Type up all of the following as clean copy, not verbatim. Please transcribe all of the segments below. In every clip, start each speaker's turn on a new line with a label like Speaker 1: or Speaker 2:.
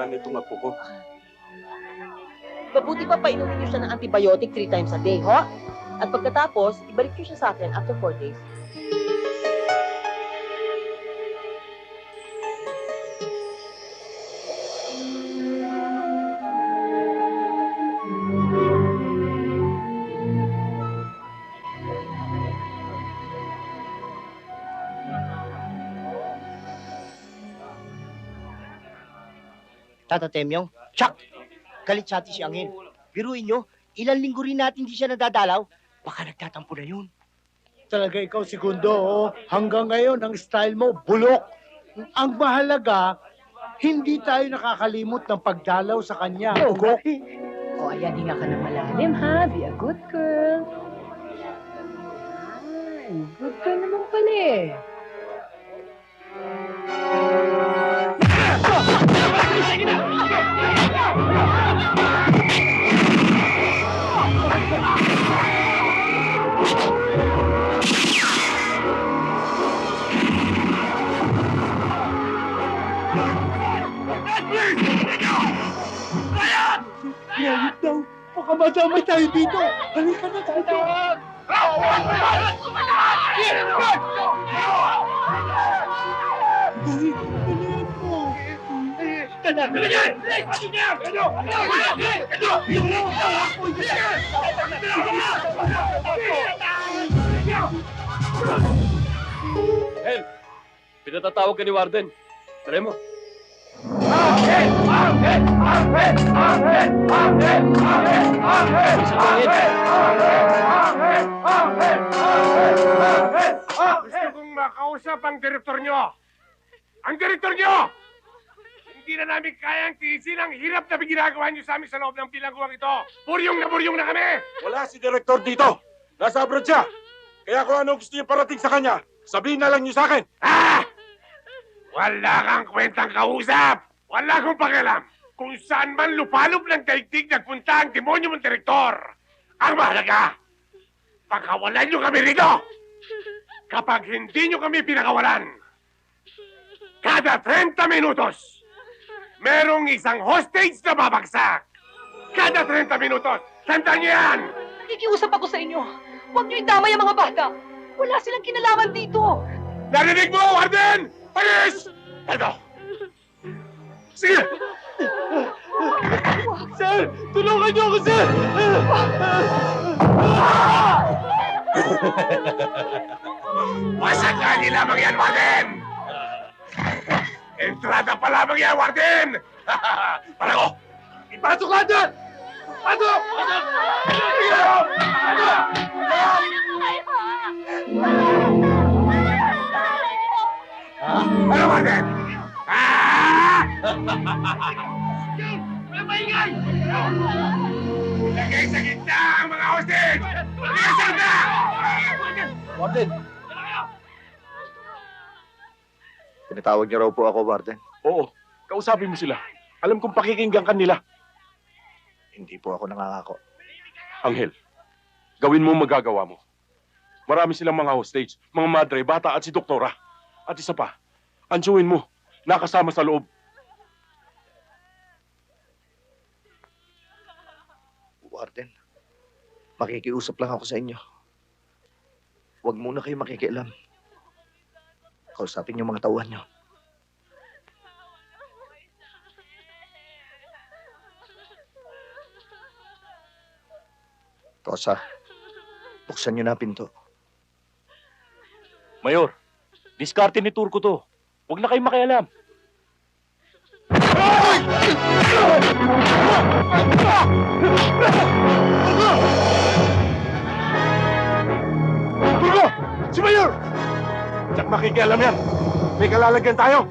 Speaker 1: kabataan nitong apo ko.
Speaker 2: Mabuti pa painumin niyo siya ng antibiotic 3 times a day, ho? At pagkatapos, ibalik niyo siya sa akin after 4 days.
Speaker 3: Tata Temyong, tsak! Galit sa atin si Angel. Biruin nyo, ilang linggo rin natin hindi siya nadadalaw. Baka nagtatampo na yun.
Speaker 4: Talaga ikaw, Segundo, oh. Hanggang ngayon, ang style mo, bulok. Ang mahalaga, hindi tayo nakakalimot ng pagdalaw sa kanya. Ugok.
Speaker 5: O, ayan, hinga ka ng malalim, ha? Be a good girl. Ay, good girl naman pala eh.
Speaker 4: Mayroon daw. Baka madamay tayo dito. Halika na tayo.
Speaker 1: Hel, pinatatawag ka ni Warden. Try mo.
Speaker 6: Gusto kong makausap ang direktor nyo. Ang direktor nyo! Hindi na namin kayang tiisin ang hirap na ginagawa nyo sa amin sa loob ng bilangguang ito. Buryong na kami!
Speaker 1: Wala si Direktor dito. Nasa abroad siya. Kaya kung ano gusto niyo parating sa kanya, sabihin na lang niyo sa akin.
Speaker 6: Ah! Wala kang kwentang kausap! Wala akong pakialam! Kung saan man lupalop ng daigdig nagpunta ang demonyo mong direktor! Ang mahalaga! Pagkawalan nyo kami rito! Kapag hindi nyo kami pinakawalan, kada 30 minutos, merong isang hostage na babagsak! Kada 30 minutos! Tandaan nyo yan!
Speaker 5: Nakikiusap ako sa inyo. Huwag niyo idamay ang mga bata. Wala silang kinalaman dito.
Speaker 6: Narinig mo, Warden! Ayos! Ito! Sige!
Speaker 4: Sir, tulungan niyo ako, sir!
Speaker 6: Masakali lamang yan, Warden! Entrada pa lamang yan, Warden! Parago! Ipasok lang dyan! Pasok! Ano, Warden? Ah! May maingay! Lagay sa gitna ang mga hostage! Lagay sa gitna!
Speaker 7: Warden! Pinatawag niyo raw po ako, Warden.
Speaker 1: Oo, kausapin mo sila. Alam kong pakikinggan ka nila.
Speaker 7: Hindi po ako nangangako.
Speaker 1: Angel, gawin mo ang magagawa mo. Marami silang mga hostage, mga madre, bata at si doktora. At isa pa, ansuin mo, nakasama sa loob.
Speaker 7: Warden, makikiusap lang ako sa inyo. Huwag muna kayo makikialam. Kausapin niyo mga tauhan niyo. Kosa, buksan niyo na pinto.
Speaker 1: Mayor, diskarte ni Turco to. Huwag na kayong makialam. Turco! Si Mayor! Diyak makikialam yan. May kalalagyan tayo.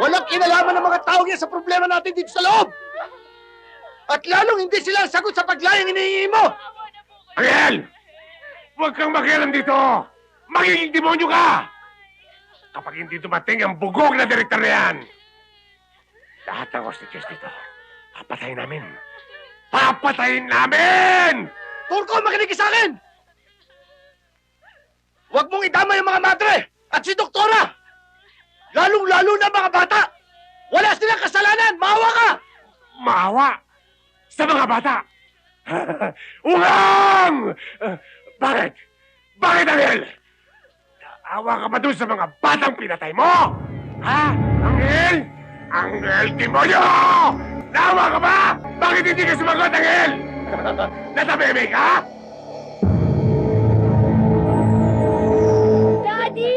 Speaker 4: Walang kinalaman ng mga tao yan sa problema natin dito sa loob! At lalong hindi sila ang sagot sa paglayang hinihingi mo!
Speaker 6: Ariel! Huwag kang makialam dito! Magiging demonyo ka! Kapag hindi dumating ang bugog na direktor na yan, lahat ng hostages dito, papatayin namin! Papatayin namin!
Speaker 3: Turko, makinig ka sa akin! Huwag mong idama yung mga madre at si doktora! Lalong-lalo na mga bata! Wala silang kasalanan! Maawa ka!
Speaker 6: Maawa sa mga bata! Ulang! Bakit? Bakit, Angel? Naawa ka ba doon sa mga batang pinatay mo? Ha? Angel? Angel, demonyo! Naawa ka ba? Bakit hindi ka sumagot, Angel? Natabeme ka?
Speaker 5: Daddy!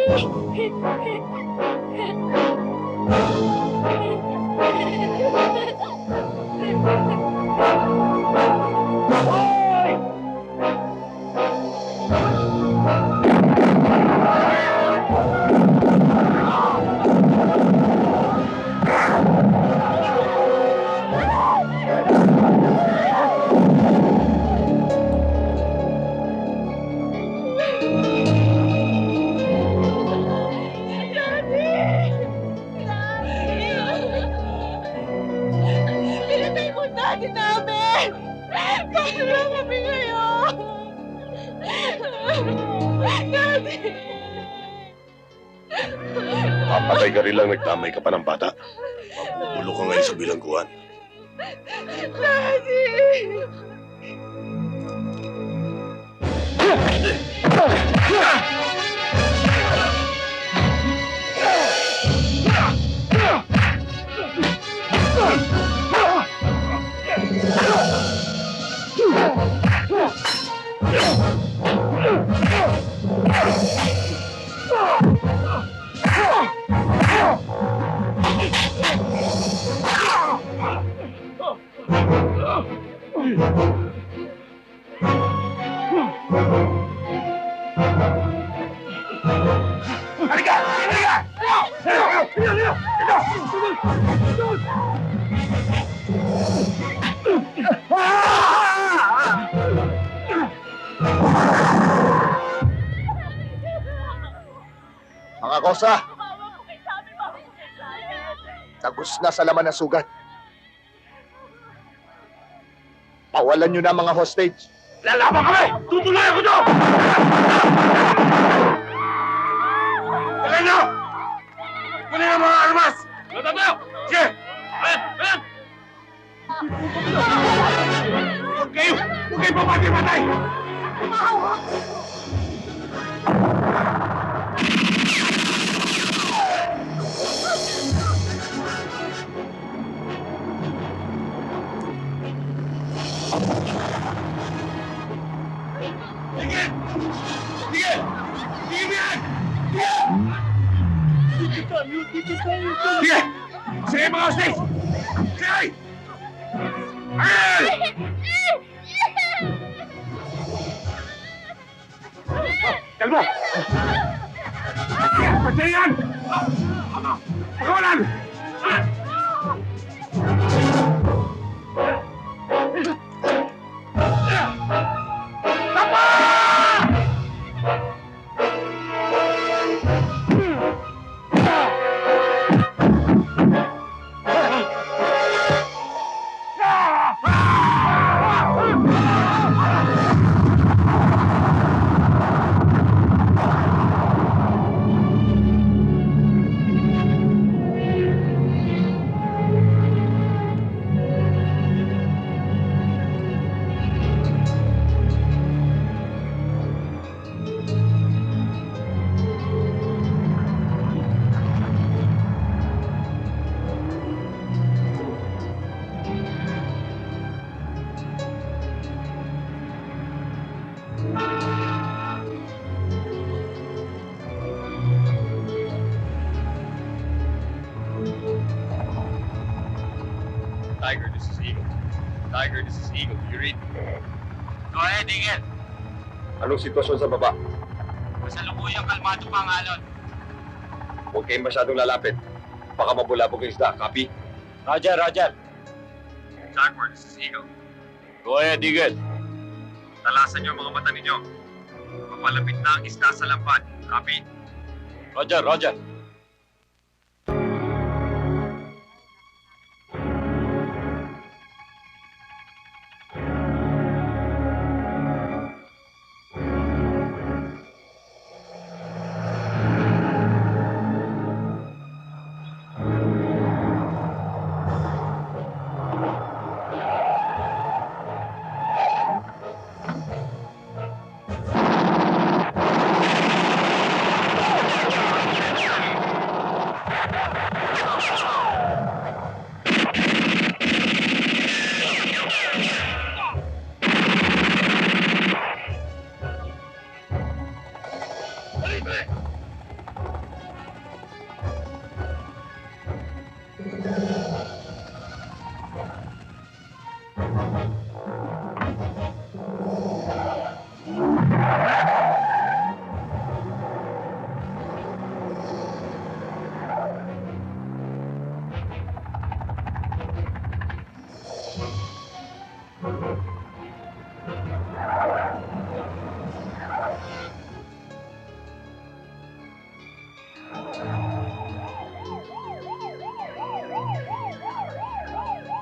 Speaker 5: Pinatay mo daddy namin! Paano kami ngayon? Daddy!
Speaker 1: Papatay ka rin lang, nagdamay ka pa ng bata. Mabubulo ka ngayon sa bilangguan.
Speaker 5: Daddy!
Speaker 6: Halika! Halika!
Speaker 7: Mga kosa, tagos na sa laman ng sugat. Pawalan nyo na mga hostage.
Speaker 6: Lalaban kami! Tutuloy ako doon! Dali nyo! Kunin ang mga armas! Matatayo! Sige! Ayan! Ayan! Huwag kayo! Huwag kayo pamatay-matay! Sige! Sige! Sige mo yan! Sige! Sige mga hostage! Sige! Ayun! Kalmo! Pagsayan! Pagawalan!
Speaker 8: Tiger, this is Eagle. Tiger, this is Eagle. Do you read? Go ahead, Eagle.
Speaker 7: Anong sitwasyon sa baba?
Speaker 8: Masalukuyang kalmado pa ang alon.
Speaker 7: Huwag kayong masyadong lalapit. Baka mabulabog yung isda. Copy?
Speaker 8: Roger, Roger. Jaguar, this is Eagle. Go ahead, Eagle. Talasan niyo ang mga mata ninyo. Papalapit na ang isda sa lampan. Copy?
Speaker 1: Roger, Roger.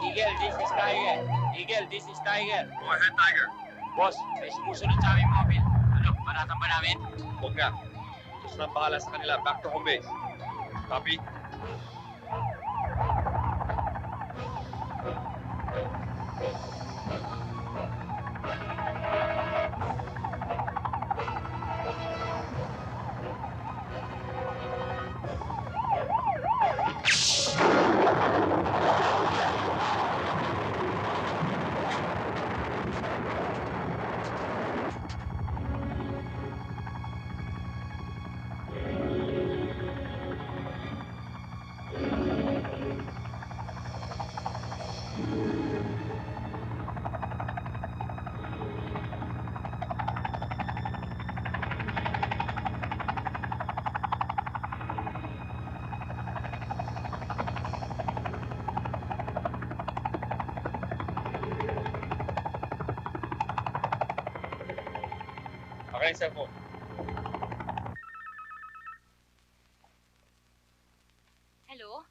Speaker 8: Eagle, this is Tiger. Eagle, this is Tiger.
Speaker 6: Go ahead, Tiger.
Speaker 8: Boss, may sumusunod sa aming mobile. Ano, banatan ba namin? Huwag na. Diyos na ang bahala sa kanila. Back to home base. Copy? Okay, cellphone.
Speaker 5: Hello?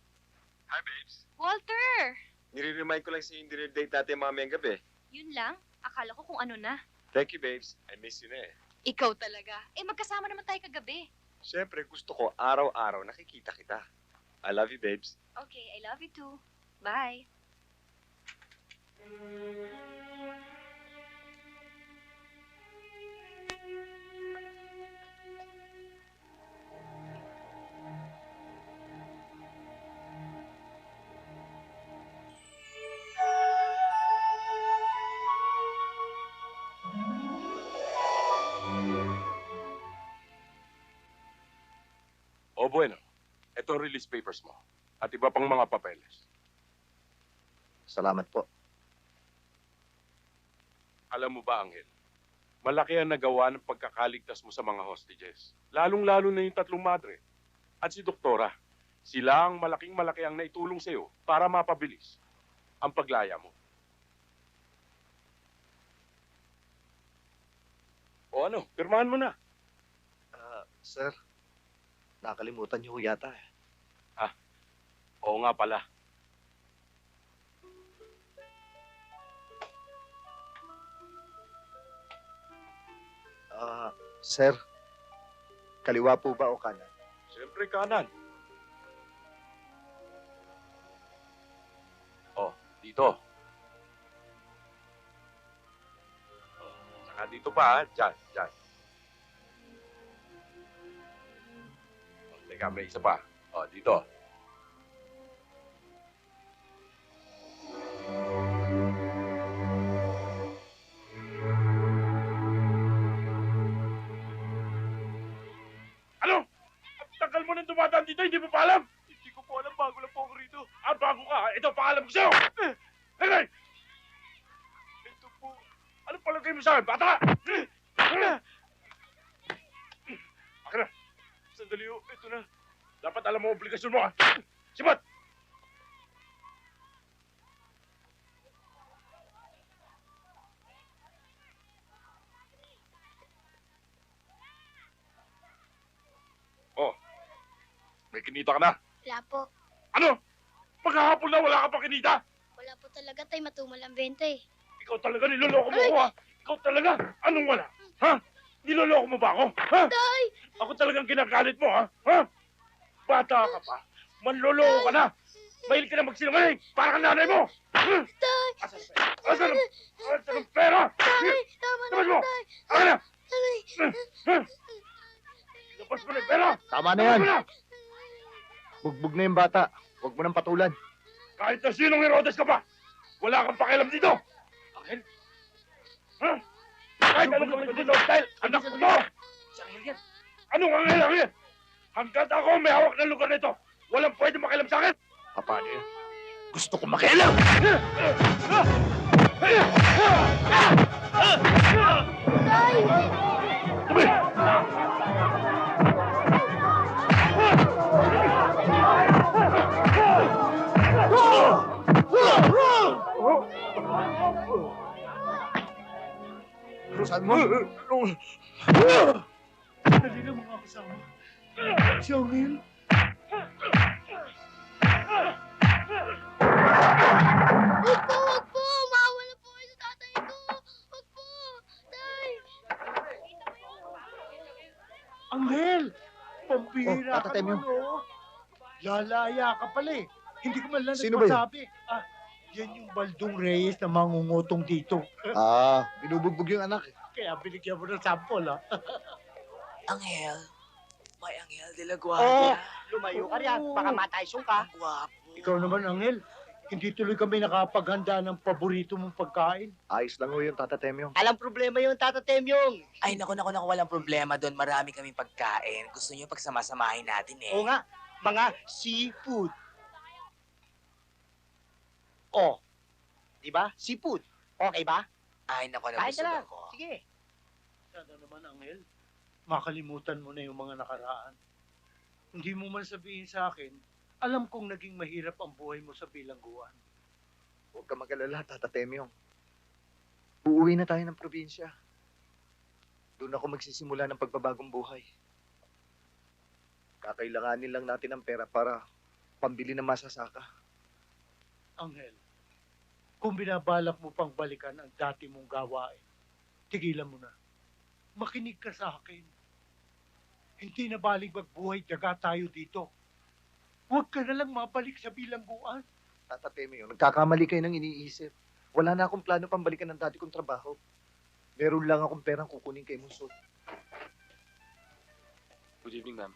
Speaker 8: Hi, babes.
Speaker 5: Walter!
Speaker 8: Nire-remind ko lang si yung dinner date natin mamayang gabi.
Speaker 5: Yun lang? Akala ko kung ano na.
Speaker 8: Thank you, babes. I miss you na eh.
Speaker 5: Ikaw talaga. Eh, magkasama naman tayo kagabi.
Speaker 8: Siyempre, gusto ko araw-araw nakikita kita. I love you, babes.
Speaker 5: Okay, I love you too. Bye.
Speaker 1: O bueno, ito ang release papers mo. At iba pang mga papeles.
Speaker 7: Salamat po.
Speaker 1: Alam mo ba, Angel? Malaki ang nagawa ng pagkakaligtas mo sa mga hostages. Lalong-lalo na yung tatlong madre. At si Doktora. Sila ang malaking-malaki ang naitulong sa'yo para mapabilis ang paglaya mo. O ano, pirmahan mo na.
Speaker 7: Sir, nakalimutan niyo ho yata eh.
Speaker 1: Oo nga pala.
Speaker 7: Sir, kaliwa po ba o kanan?
Speaker 1: Siyempre kanan. Oh, dito. Oh, saka dito pa, ha? Diyan, diyan. Oh, teka, may isa pa. Oh, dito. Ano? Ang tagal mo nang dumadaan dito, hindi mo pa alam? Hindi ko po alam, bago lang po ako rito. Ah, bago ka? Ito, paalam ko sa'yo! Hey! Ito po. Ano palagay mo sa akin, bata? Akin na. Sandali ho, ito na. Dapat alam mo ang obligasyon mo, ha? Sibat! kumikita ka na?
Speaker 9: Wala po.
Speaker 1: Ano? Maghahapon na wala ka pa kinita?
Speaker 9: Wala po talaga, tay. Matumal ang benta eh.
Speaker 1: Ikaw talaga niloloko mo ako, ha? Ikaw talaga? Anong wala? Ha? Niloloko mo ba ako? Ha?
Speaker 9: Tay!
Speaker 1: Ako talagang kinagalit mo, ha? Ha? Bata ka pa. Manloloko ka na. Mahilig ka na magsinungaling. Para kang nanay mo.
Speaker 9: Tay!
Speaker 1: Asan ang pera?
Speaker 9: Tay! Tama
Speaker 1: Labas
Speaker 9: na,
Speaker 1: mo!
Speaker 9: tay!
Speaker 1: Akin na!
Speaker 9: Tay!
Speaker 1: Labas mo na yung pera!
Speaker 7: Tama na
Speaker 1: Labas
Speaker 7: yan.
Speaker 1: mo na!
Speaker 7: Bugbog na yung bata. Huwag mo nang patulan.
Speaker 1: Kahit na sinong Herodes ka pa, wala kang pakialam dito. Akin? Ha? Kahit anong gawin ko dito, dahil anak ko to! Anong ang hanggat ako may hawak ng lugar nito, walang pwede makialam sa akin!
Speaker 7: Paano yan? Gusto ko makialam! Saan mo?
Speaker 4: Dali na mga kasama. Si Angel.
Speaker 9: Huwag po! Huwag po! Maawa na po kayo sa tatay ko! Huwag po! Tay!
Speaker 4: Angel! Pampira
Speaker 7: Tata
Speaker 4: ka
Speaker 7: Temyo.
Speaker 4: naman, oh. Lalaya ka pala eh. Hindi ko man lang
Speaker 7: Sino ba yun?
Speaker 4: nagpasabi. Yan yung Baldong Reyes na mangungutong dito.
Speaker 7: Binubugbog yung anak eh.
Speaker 4: Kaya binigyan mo ng sample, ha?
Speaker 10: Angel. May Angel de la
Speaker 3: Oo,
Speaker 10: Guardia.
Speaker 3: lumayo ka riyan. Baka mataysong ka.
Speaker 10: Ang gwapo.
Speaker 4: Ikaw naman, Angel. Hindi tuloy kami nakapaghanda ng paborito mong pagkain.
Speaker 7: Ayos lang ho yung Tata Temyo.
Speaker 3: Alam problema yung Tata Temyong.
Speaker 10: Ay, naku, walang problema doon. Marami kaming pagkain. Gusto niyo pagsamasamahin natin eh.
Speaker 3: Oo nga, mga seafood. Oh, di ba? Seafood. Okay ba?
Speaker 10: Ay, naku,
Speaker 3: Kahit
Speaker 10: nabusog
Speaker 3: na lang.
Speaker 10: ako.
Speaker 3: Sige.
Speaker 4: Sana naman, Angel. Makalimutan mo na yung mga nakaraan. Hindi mo man sabihin sa akin, alam kong naging mahirap ang buhay mo sa bilangguan.
Speaker 7: Huwag ka mag-alala, Tata Temyo. Uuwi na tayo ng probinsya. Doon ako magsisimula ng pagbabagong buhay. Kakailanganin lang natin ng pera para pambili ng masasaka.
Speaker 4: Angel, kung binabalak mo pang balikan ang dati mong gawain, tigilan mo na. Makinig ka sa akin. Hindi na balik magbuhay daga tayo dito. Huwag ka na lang mabalik sa bilangguan.
Speaker 7: Tata Temyo, nagkakamali kayo ng iniisip. Wala na akong plano pambalikan ng dati kong trabaho. Meron lang akong perang kukunin kay Muso.
Speaker 1: Good evening, ma'am.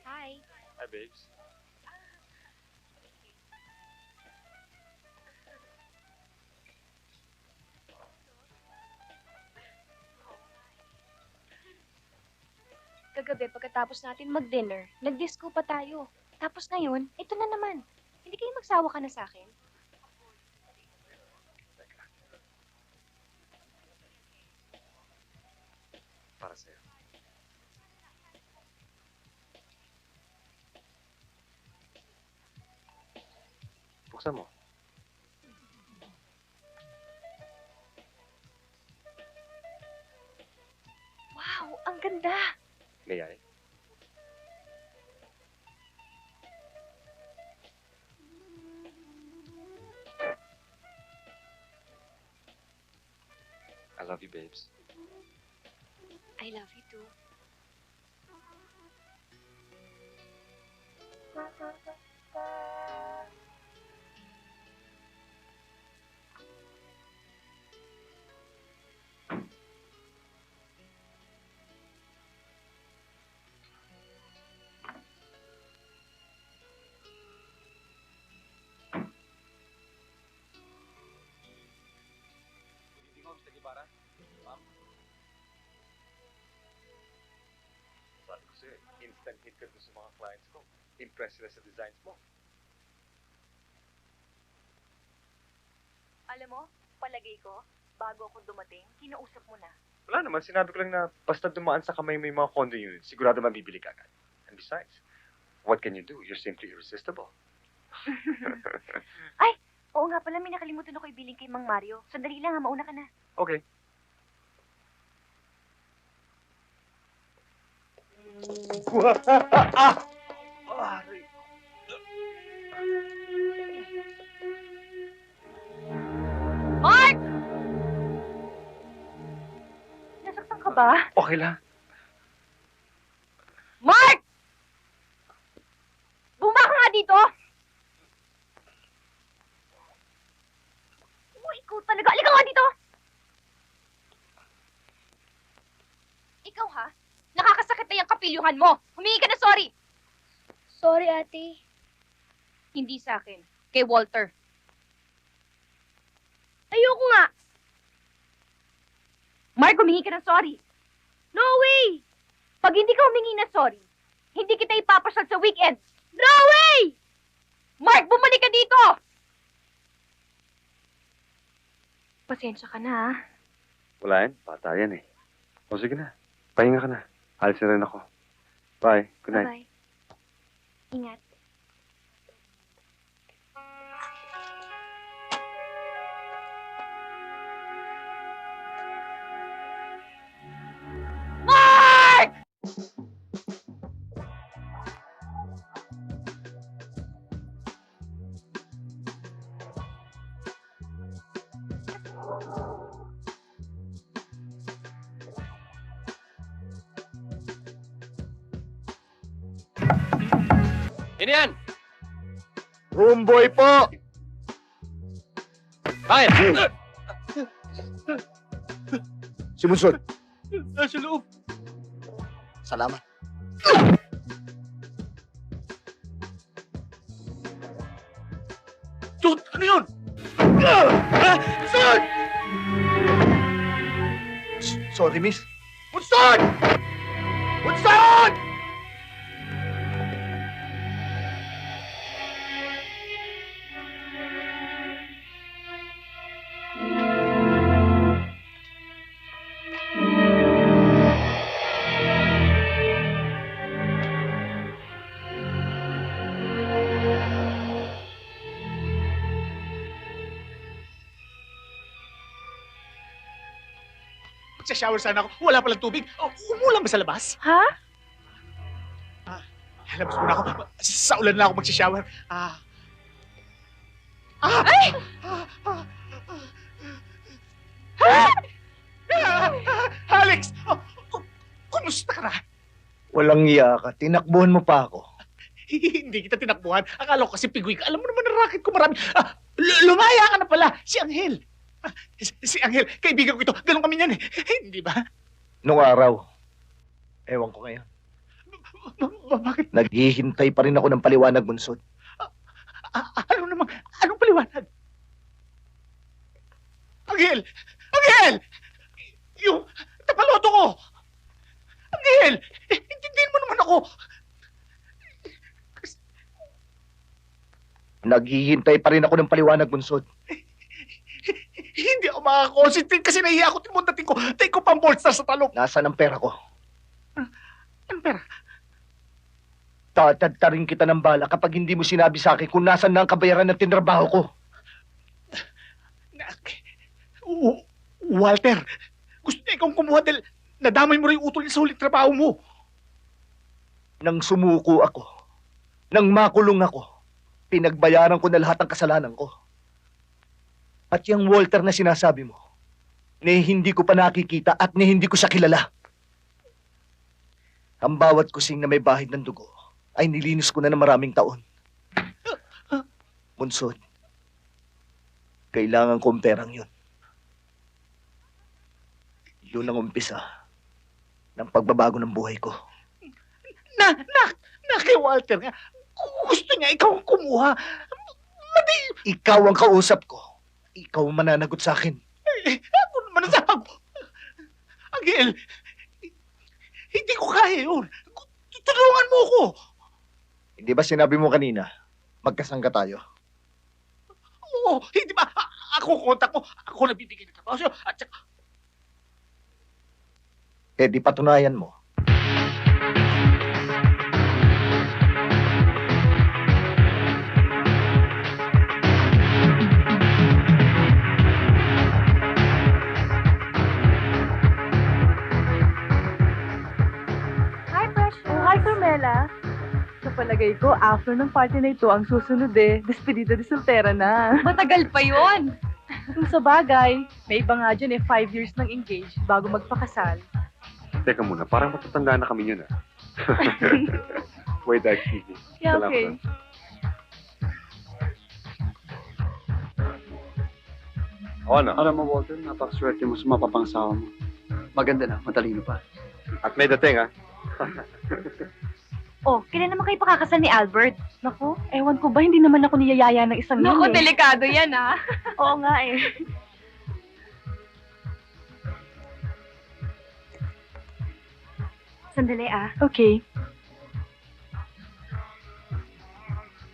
Speaker 9: Hi!
Speaker 1: Hi, babes.
Speaker 9: Kagabi, pagkatapos natin mag-dinner, nag-disco pa tayo. Tapos ngayon, ito na naman. Hindi kayo magsawa ka na sa akin?
Speaker 7: Para sa'yo. Buksan mo.
Speaker 9: Wow, ang ganda!
Speaker 7: May ay. I love you, babes.
Speaker 9: I love you too.
Speaker 8: Hindi ko, Mr. Guevara. Ma'am. Sabi ko sa'yo, instant hit ka doon sa mga clients ko. Impressed sila sa designs mo.
Speaker 5: Alam mo, palagay ko, bago ako dumating, kinausap mo na.
Speaker 8: Wala naman, sinabi ko lang na basta dumaan sa kamay mo yung mga condo units, sigurado mabibili ka agad. And besides, what can you do? You're simply irresistible.
Speaker 5: Oo nga pala, may nakalimutan ako ibiling kay Mang Mario. Sandali lang ha, mauna ka na.
Speaker 8: Okay.
Speaker 5: Mark! Nasaktan ka ba?
Speaker 8: Okay lang.
Speaker 5: Mark! Bumaba ka nga dito! Oh, ikaw talaga. Halika nga dito! Ikaw ha? Nakakasakit na yung kapilyuhan mo. Humingi ka na sorry.
Speaker 9: Sorry, ate.
Speaker 5: Hindi sa akin. Kay Walter.
Speaker 9: Ayoko nga.
Speaker 5: Mark, humingi ka ng sorry.
Speaker 9: No way!
Speaker 5: Pag hindi ka humingi ng sorry, hindi kita ipapasyal sa weekend.
Speaker 9: No way!
Speaker 5: Mark, bumalik ka dito! Pasensya ka na, ha?
Speaker 8: Wala yan. Bata yan eh. O sige na. Pahinga ka na. Alis na rin ako. Bye. Good night.
Speaker 9: Bye-bye. Ingat.
Speaker 5: Mark!
Speaker 8: Sino yan?
Speaker 7: Roomboy po!
Speaker 8: Bakit?
Speaker 7: Si Munsod.
Speaker 4: Nasa loob.
Speaker 7: Salamat.
Speaker 4: Tut, ano yun? Munsod!
Speaker 7: Sorry, miss.
Speaker 4: Munsod! Munsod! Magsha-shower sana ako. Wala palang tubig. Umulan ba sa labas?
Speaker 5: Ha?
Speaker 4: Labas muna ako. Sa ulan na ako magsha-shower. Alex! Kumusta ka na?
Speaker 7: Walang iya ka. Tinakbuhan mo pa ako.
Speaker 4: Hindi kita tinakbuhan. Akala ko kasi pigoy ka. Alam mo naman na racket ko marami. Lumaya ka na pala. Si Angel. Si Angel. Kaibigan ko ito. Ganun kami niyan eh. Hindi ba?
Speaker 7: Nung araw, ewan ko ngayon.
Speaker 4: Bakit?
Speaker 7: Naghihintay pa rin ako ng paliwanag, Munsod.
Speaker 4: Ano naman? Anong paliwanag? Angel! Angel! Yung tapaloto ko! Angel! Intindihin mo naman ako!
Speaker 7: Naghihintay pa rin ako ng paliwanag, Munsod.
Speaker 4: Hindi ako makaka-concentrate kasi nahiya ako timundating ko. Take ko pang bolster sa talong.
Speaker 7: Nasaan ang pera ko?
Speaker 4: Anong pera?
Speaker 7: Tatadtarin kita ng bala kapag hindi mo sinabi sa akin kung nasaan na ang kabayaran ng tinrabaho ko.
Speaker 4: Walter, gusto niya ikaw kumuha dahil nadamay mo rin yung utol niya sa huling trabaho mo.
Speaker 7: Nang sumuko ako, nang makulong ako, pinagbayaran ko na lahat ng kasalanan ko. At yung Walter na sinasabi mo, ni hindi ko pa nakikita at ni hindi ko siya kilala. Ang bawat kusing na may bahid ng dugo ay nilinis ko na ng maraming taon. Munsod, kailangan ko ang perang yun. Yun ang umpisa ng pagbabago ng buhay ko.
Speaker 4: Na kay Walter nga. Gusto niya ikaw ang kumuha.
Speaker 7: Ikaw ang kausap ko. Ikaw ang mananagot sa akin.
Speaker 4: Ako naman ang sabi ko. Angel, hindi ko kaya yun. Tulungan mo ko.
Speaker 7: Hindi ba sinabi mo kanina, magkasangga tayo?
Speaker 4: Oo, hindi ba? Ako kontak mo. Ako nabibigyan ng trabaho sa'yo. At saka,
Speaker 7: Eh di patunayan mo.
Speaker 9: Hi, Precious.
Speaker 5: Hi, Hi, Carmela. Sa palagay ko, after ng party na ito, ang susunod despedida de soltera na. Matagal pa yon. Kung sa bagay, may iba nga dyan 5 years nang engaged bago magpakasal.
Speaker 1: Teka muna, parang matatanda na kami yun, ah. Wait, excuse me.
Speaker 5: Yeah,
Speaker 1: Salamat,
Speaker 5: okay.
Speaker 1: ah. O ano?
Speaker 8: Alam mo, Walter, napakaswerte mo sa mapapangsawa mo. Maganda na, matalino pa.
Speaker 1: At may dating, ah.
Speaker 9: Oh, kailan naman kayo pakakasal ni Albert?
Speaker 5: Naku, ewan ko ba, hindi naman ako niyayaya ng isang
Speaker 9: Naku,
Speaker 5: yun
Speaker 9: delikado yan ah.
Speaker 5: Oo nga eh.
Speaker 9: Sandali ah.
Speaker 5: Okay.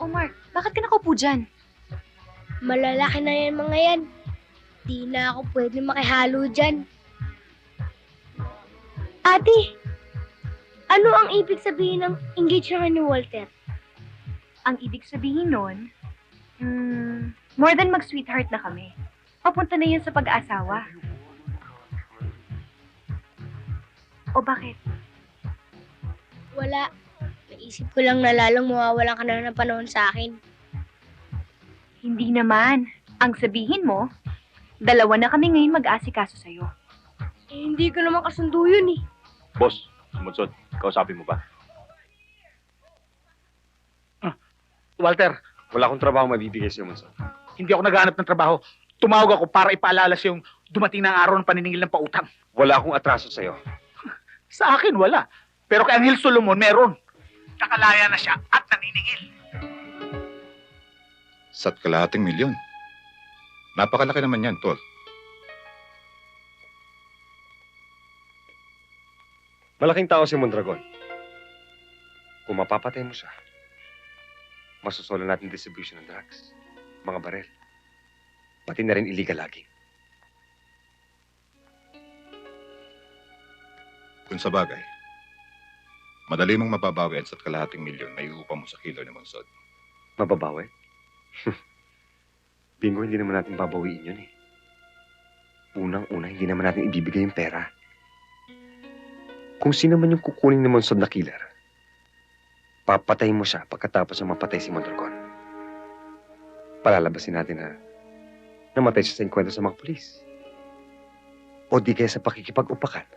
Speaker 9: Oh Mark, bakit ka nakaupo dyan?
Speaker 11: Malalaki na yan mga yan. Di na ako pwede makihalo dyan. Ate, ano ang ibig sabihin ng engagement ni Walter?
Speaker 9: Ang ibig sabihin nun, more than mag-sweetheart na kami. Papunta na yun sa pag-aasawa. O bakit?
Speaker 11: Wala. Naisip ko lang na lalong mawawalan ka na ng panahon sa akin.
Speaker 9: Hindi naman. Ang sabihin mo, dalawa na kami ngayon mag-aasikaso sa'yo.
Speaker 11: Eh, hindi ko naman kasundo yun eh.
Speaker 1: Boss, sumunsod. Kausapin mo ba?
Speaker 4: Walter,
Speaker 1: Wala akong trabaho mabibigay sa'yo, Monson.
Speaker 4: hindi ako naghahanap ng trabaho. Tumawag ako para ipaalala sa yung dumating na ang araw ng paniningil ng pautang.
Speaker 1: Wala akong atraso sa'yo.
Speaker 4: Sa akin, wala. Pero kay Angel Solomon, meron. Nakalaya na siya at naniningil.
Speaker 12: Sa't kalahating milyon. Napakalaki naman yan, tol.
Speaker 1: Malaking tao si Mondragon. Kung mapapatay mo siya, masosolo natin distribution ng drugs, mga barel. Pati na rin illegal lagi.
Speaker 12: Kung sa bagay, madali mong mababawi at sa't kalahating milyon na iupa mo sa kilo ni Monsod.
Speaker 1: Mababawi? Bingo, hindi naman natin babawiin yun eh. Unang-una, hindi naman natin ibibigay yung pera. Kung sino man yung kukunin ni Monsod na killer, papatayin mo siya pagkatapos na mapatay si Mondragon. Palalabasin natin na namatay siya sa inkwentro sa mga pulis. O di kaya sa pakikipag-upakan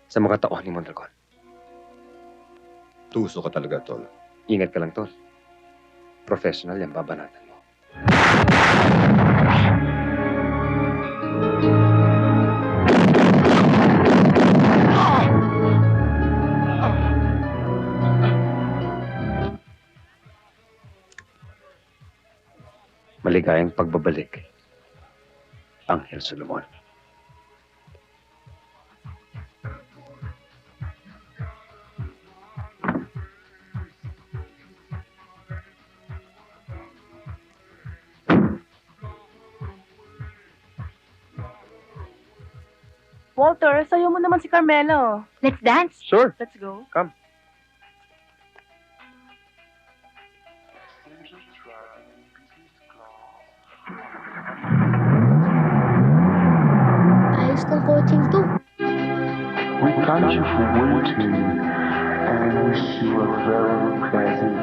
Speaker 1: sa mga tauhan ni Mondragon.
Speaker 12: Tuso ka talaga, tol.
Speaker 1: Ingat ka lang, Tol. Professional yan, babanatan mo. Maligayang pagbabalik, Angel Solomon.
Speaker 5: Walter, sayo mo naman si Carmela.
Speaker 9: Let's dance.
Speaker 1: Sure.
Speaker 5: Let's go.
Speaker 1: Come.
Speaker 11: Ayos ng coaching to.
Speaker 13: We thank you for waiting and wish you a very pleasant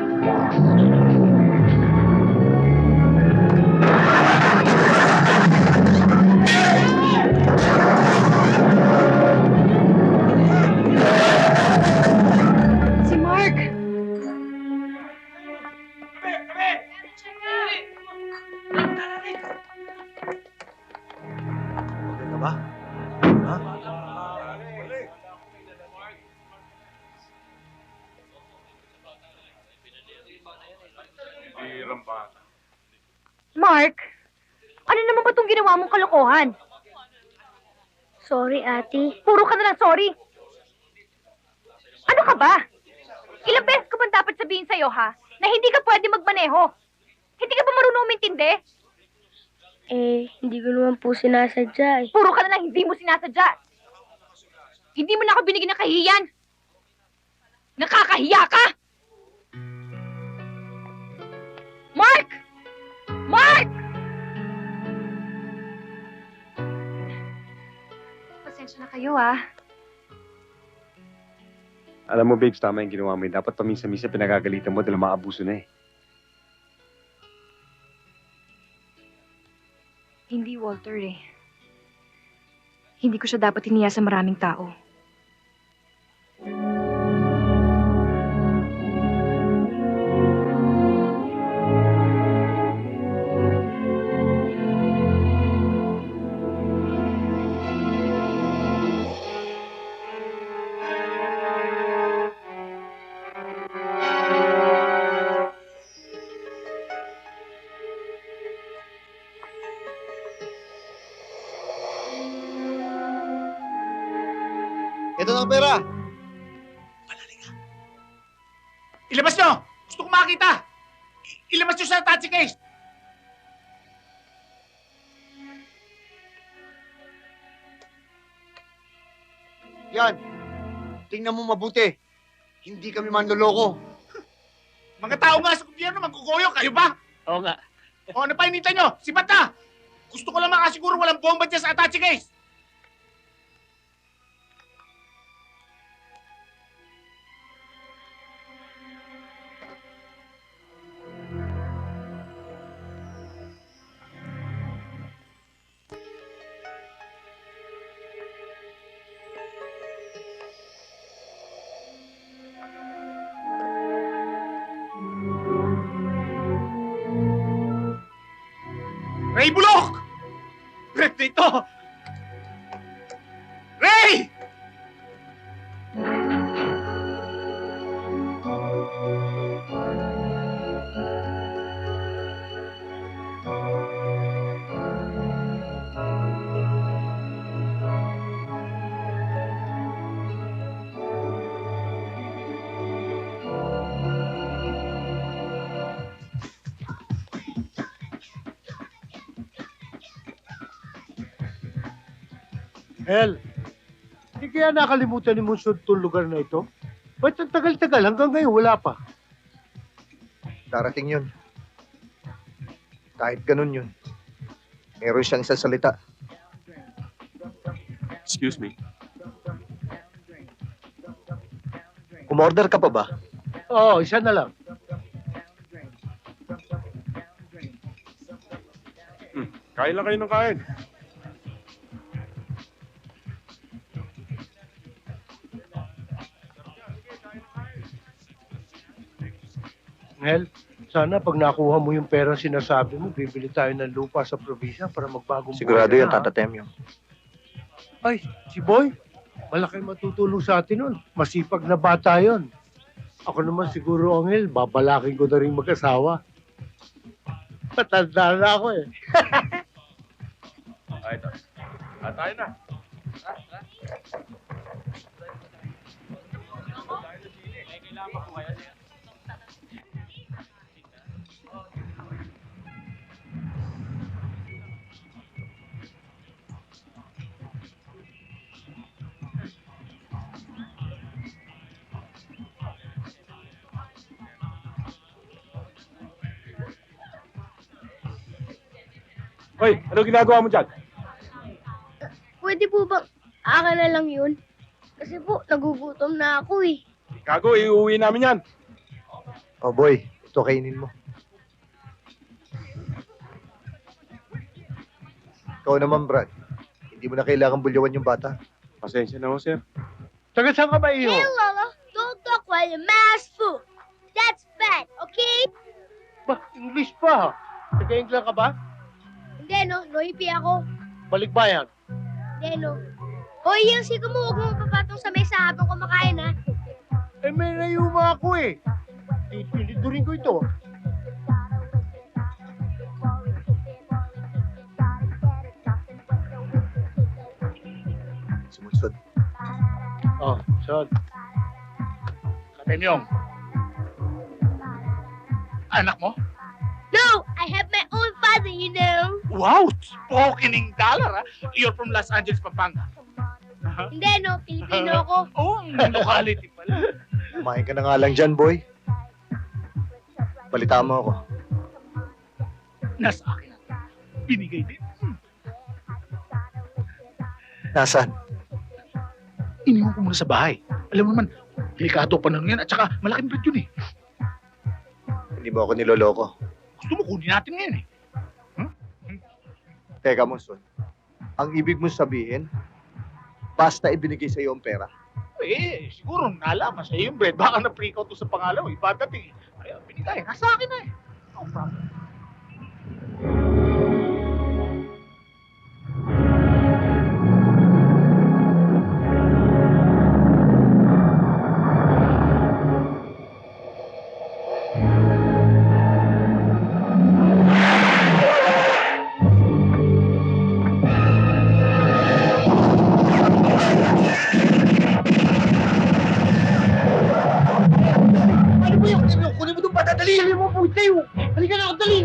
Speaker 9: Si Mark!
Speaker 7: Okay ka ba? Ha?
Speaker 9: Mark! Ano naman ba itong ginawa mong kalokohan?
Speaker 11: Sorry, ate.
Speaker 9: Puro ka na lang sorry. Ano ka ba? Ilang beses ko bang dapat sabihin sa'yo, ha? Na hindi ka pwede magmaneho. Hindi ka ba marunong umintindi?
Speaker 11: Eh, hindi ko naman po sinasadya eh.
Speaker 9: Puro ka na lang hindi mo sinasadya. Hindi mo na ako binigyan ng kahihiyan. Nakakahiya ka! Mark! Mark! Pasensya na kayo, ah.
Speaker 14: Alam mo, babes, tama yung ginawa mo. Dapat paminsan-minsan pinagagalitan mo dahil maabuso na eh.
Speaker 9: Hindi, Walter eh. Hindi ko siya dapat hiniya sa maraming tao.
Speaker 7: Ito na ang pera.
Speaker 15: Ilabas nyo! Gusto ko makita! Ilabas nyo sa taxi case!
Speaker 3: Yan. Tingnan mo mabuti. Hindi kami manloloko.
Speaker 15: Mga tao nga sa gobyerno, magkukuyo, kayo ba?
Speaker 3: Oo nga.
Speaker 15: O ano pa hinintay nyo? Sipat na! Gusto ko lang makasiguro walang bomba dyan sa attache case! Ray Bulok! Rep dito! Ray!
Speaker 4: Hel, hindi kaya nakalimutan ni Monsod itong lugar na ito? Ba't ang tagal-tagal hanggang ngayon wala pa?
Speaker 7: Darating yun. Kahit ganun yun. Meron siyang isang salita.
Speaker 1: Excuse me.
Speaker 7: Umorder ka pa ba?
Speaker 4: Oo, isa na lang.
Speaker 1: Kain lang kayo ng kain.
Speaker 4: Hel, sana pag nakuha mo yung pera sinasabi mo, bibili tayo ng lupa sa probinsya para magbagong
Speaker 7: Sigurado
Speaker 4: buhay
Speaker 7: yan,
Speaker 4: na,
Speaker 7: Tata Temyo.
Speaker 4: Ay, si Boy, malaki matutulong sa atin nun. Masipag na bata yon. Ako naman siguro, Angel, babalakin ko na rin mag-asawa. Patanda na ako eh.
Speaker 1: Ay, tayo na. Hoy, ano ginagawa mo dyan?
Speaker 11: Pwede po bang akin na lang yun? Kasi po, nagugutom na ako eh.
Speaker 1: Gago, iuwi namin yan.
Speaker 7: Oh boy, ito kainin mo. Ikaw naman, Brad. Hindi mo na kailangan bulyawan yung bata.
Speaker 1: Pasensya na ho, sir.
Speaker 4: Taga saan ka ba iyo?
Speaker 11: Hey, Lola, don't talk while you're mass food. That's bad, okay?
Speaker 4: Ba, English pa. Taga-England ka ba?
Speaker 11: Hindi, no. Noipi ako.
Speaker 4: Balikbayan.
Speaker 11: Hindi, no. Hoy, yung sigo mo, huwag mo papatong sa mesa habang kumakain, ha?
Speaker 4: Eh, may nayuma ako eh. Tinidurin ko ito.
Speaker 7: Sumunsod.
Speaker 4: Oh, sod.
Speaker 15: Katemyong. Anak mo?
Speaker 11: No, I have my own father, you know.
Speaker 15: Wow! Spokening dollar, ha? You're from Los Angeles, Pampanga.
Speaker 11: Hindi, no. Pilipino ako.
Speaker 15: Oh, locality pala.
Speaker 7: Kumain ka na nga lang dyan, boy. Balita mo ako.
Speaker 15: Nasa akin. Binigay din.
Speaker 7: Nasaan?
Speaker 15: Iniwan ko muna sa bahay. Alam mo naman, Delikado pa lang yan at saka malaking bet yun eh.
Speaker 7: Hindi mo ako niloloko.
Speaker 15: Gusto mo kunin natin ngayon eh.
Speaker 7: Teka, Monson. Ang ibig mo sabihin, basta ibinigay sa iyo ang pera.
Speaker 15: Eh, siguro nalaman sa yung bread. Baka na-freak out to sa pangalaw. Iba dating. Kaya binigay. Nasa akin na eh. No problem.
Speaker 3: Kunin mo itong patadali! Dali mo, puwit tayo! Halika na ako, dali!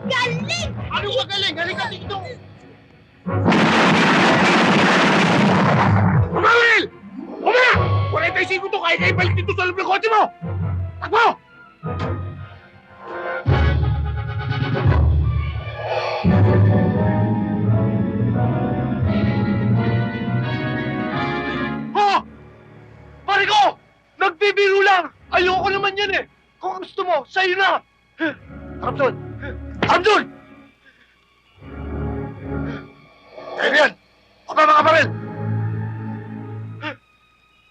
Speaker 11: Galing!
Speaker 15: Ano ba galing? Halika dito! Umawil! Umaya! 45 to kaya kayo balik dito sa loob ng kotse mo! Takbo! Ha! Pare ko! Nagbibiro lang! Ayoko naman yan eh! Kung gusto mo, sa'yo na! Abdul! Abdul! Kayo yan! Aba mga baril!